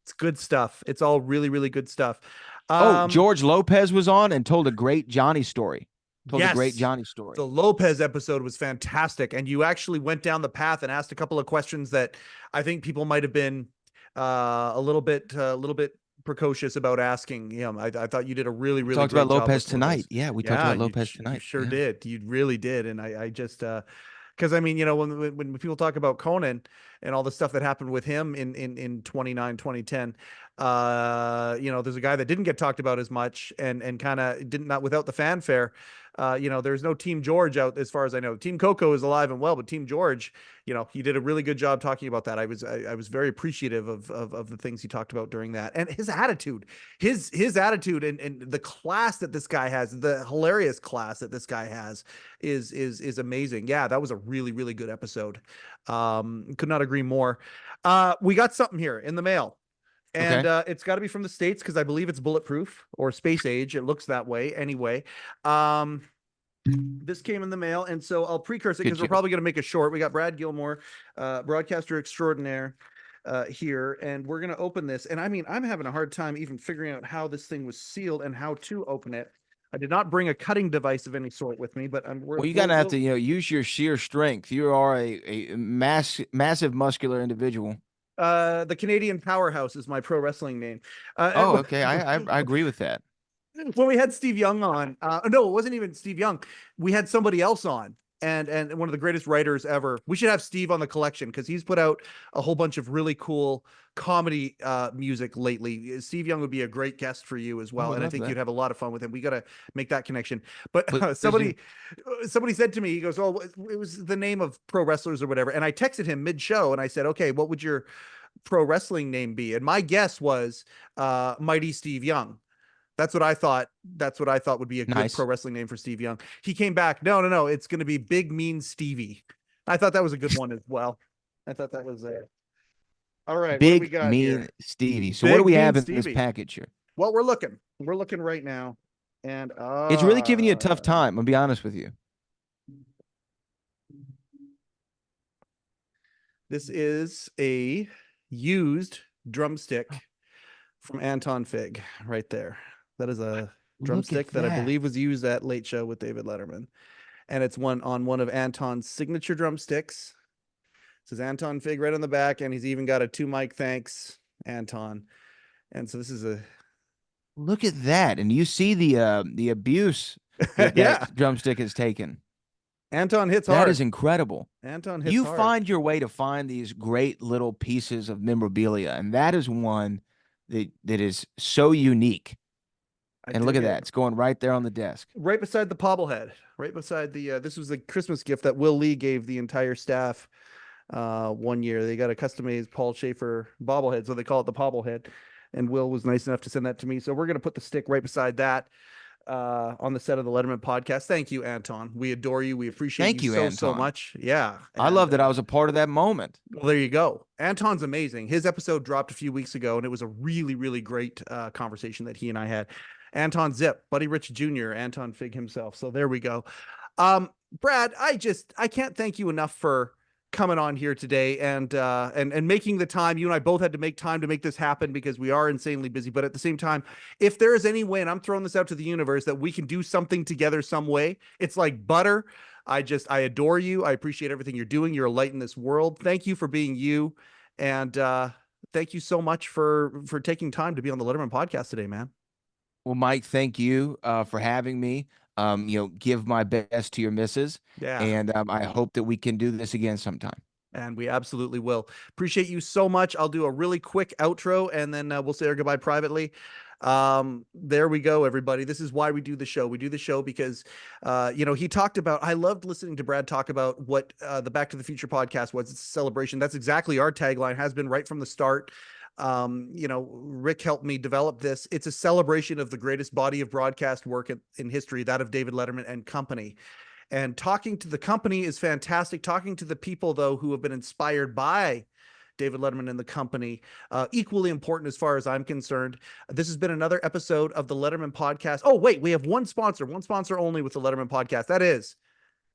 It's good stuff. It's all really, really good stuff.
Oh, George Lopez was on and told a great Johnny story. Told a great
Yes.
Johnny story.
The Lopez episode was fantastic. And you actually went down the path and asked a couple of questions that I think people might have been a little bit precocious about asking him. I thought you did a really, really
Talked
great
about
job
Lopez
with
tonight. Yeah, we talked about Lopez tonight.
You sure
Yeah.
did. You really did. And I just because I mean, when people talk about Conan and all the stuff that happened with him in 2010, there's a guy that didn't get talked about as much and kind of did not without the fanfare. There's no Team George out as far as I know. Team Coco is alive and well, but Team George, he did a really good job talking about that. I was very appreciative of the things he talked about during that, and his attitude, his attitude, and the class that this guy has, the hilarious class that this guy has, is amazing. Yeah, that was a really, really good episode. Could not agree more. We got something here in the mail. And it's got to be from the States because I believe it's bulletproof or space age. It looks that way anyway. This came in the mail, and so I'll precurse it because we're probably going to make it short. We got Brad Gilmore, broadcaster extraordinaire, here, and we're going to open this. And I mean, I'm having a hard time even figuring out how this thing was sealed and how to open it. I did not bring a cutting device of any sort with me, but
well, you're gonna have to use your sheer strength. You are a massive muscular individual.
The Canadian Powerhouse is my pro wrestling name.
Okay. I agree with that.
When we had Steve Young on, no, it wasn't even Steve Young. We had somebody else on, and one of the greatest writers ever. We should have Steve on the collection because he's put out a whole bunch of really cool comedy music lately. Steve Young would be a great guest for you as well, and I think you'd have a lot of fun with him. We got to make that connection. But somebody said to me, he goes, "Oh, it was the name of pro wrestlers or whatever," and I texted him mid-show and I said, "Okay, what would your pro wrestling name be?" And my guess was Mighty Steve Young. That's what I thought. That's what I thought would be a good pro wrestling name for Steve Young. He came back. No. It's going to be Big Mean Stevie. I thought that was a good one as well. I thought that was it. All right.
Big
what do we got
Mean
here?
Stevie. So what do we have in this
Stevie.
package here?
Well, we're looking right now. And
it's really giving you a tough time. I'll be honest with you.
This is a used drumstick from Anton Fig right there. That is a drumstick that I believe was used at Late Show with David Letterman. And it's one of Anton's signature drumsticks. It says Anton Fig right on the back, and he's even got a 2 mic thanks, Anton. And so this is a
look at that. And you see the abuse that drumstick has taken.
Anton hits hard.
That is incredible.
Anton hits
hard. You
hard.
find your way to find these great little pieces of memorabilia, and that is one that is so unique. And look at that. It's going right there on the desk.
Right beside the bobblehead. Right beside the this was the Christmas gift that Will Lee gave the entire staff one year. They got a custom-made Paul Schaefer bobblehead, so they call it the bobblehead. And Will was nice enough to send that to me. So we're going to put the stick right beside that on the set of the Letterman podcast. Thank you, Anton. We adore you. We appreciate you so much. Yeah.
I love that I was a part of that moment.
Well, there you go. Anton's amazing. His episode dropped a few weeks ago, and it was a really, really great conversation that he and I had. Anton Zip, Buddy Rich Jr., Anton Fig himself. So there we go. Brad, I can't thank you enough for coming on here today and making the time. You and I both had to make time to make this happen because we are insanely busy. But at the same time, if there is any way, and I'm throwing this out to the universe, that we can do something together some way, it's like butter. I adore you. I appreciate everything you're doing. You're a light in this world. Thank you for being you. And thank you so much for taking time to be on the Letterman podcast today, man.
Well, Mike, thank you for having me. Give my best to your missus,
Yeah.
and I hope that we can do this again sometime.
And we absolutely will. Appreciate you so much. I'll do a really quick outro and then we'll say our goodbye privately. There we go, everybody. This is why we do the show. We do the show because, he talked about, I loved listening to Brad talk about what the Back to the Future podcast was. It's a celebration. That's exactly our tagline, has been right from the start. Rick helped me develop this. It's a celebration of the greatest body of broadcast work in history, that of David Letterman and company. And talking to the company is fantastic. Talking to the people, though, who have been inspired by David Letterman and the company, equally important as far as I'm concerned. This has been another episode of the Letterman Podcast. Oh, wait, we have one sponsor only with the Letterman Podcast. That is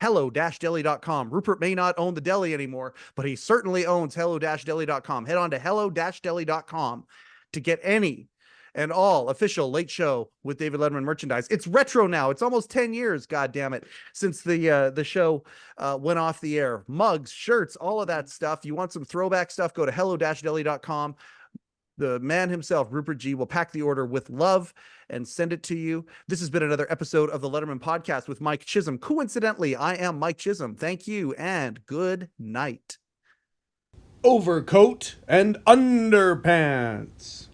hello-deli.com. Rupert may not own the deli anymore, but he certainly owns hello-deli.com. Head on to hello-deli.com to get any and all official Late Show with David Letterman merchandise. It's retro now. It's almost 10 years, God damn it, since the show went off the air. Mugs, shirts, all of that stuff. You want some throwback stuff, go to hello-deli.com. The man himself, Rupert G, will pack the order with love and send it to you. This has been another episode of the Letterman Podcast with Mike Chisholm. Coincidentally, I am Mike Chisholm. Thank you and good night.
Overcoat and underpants.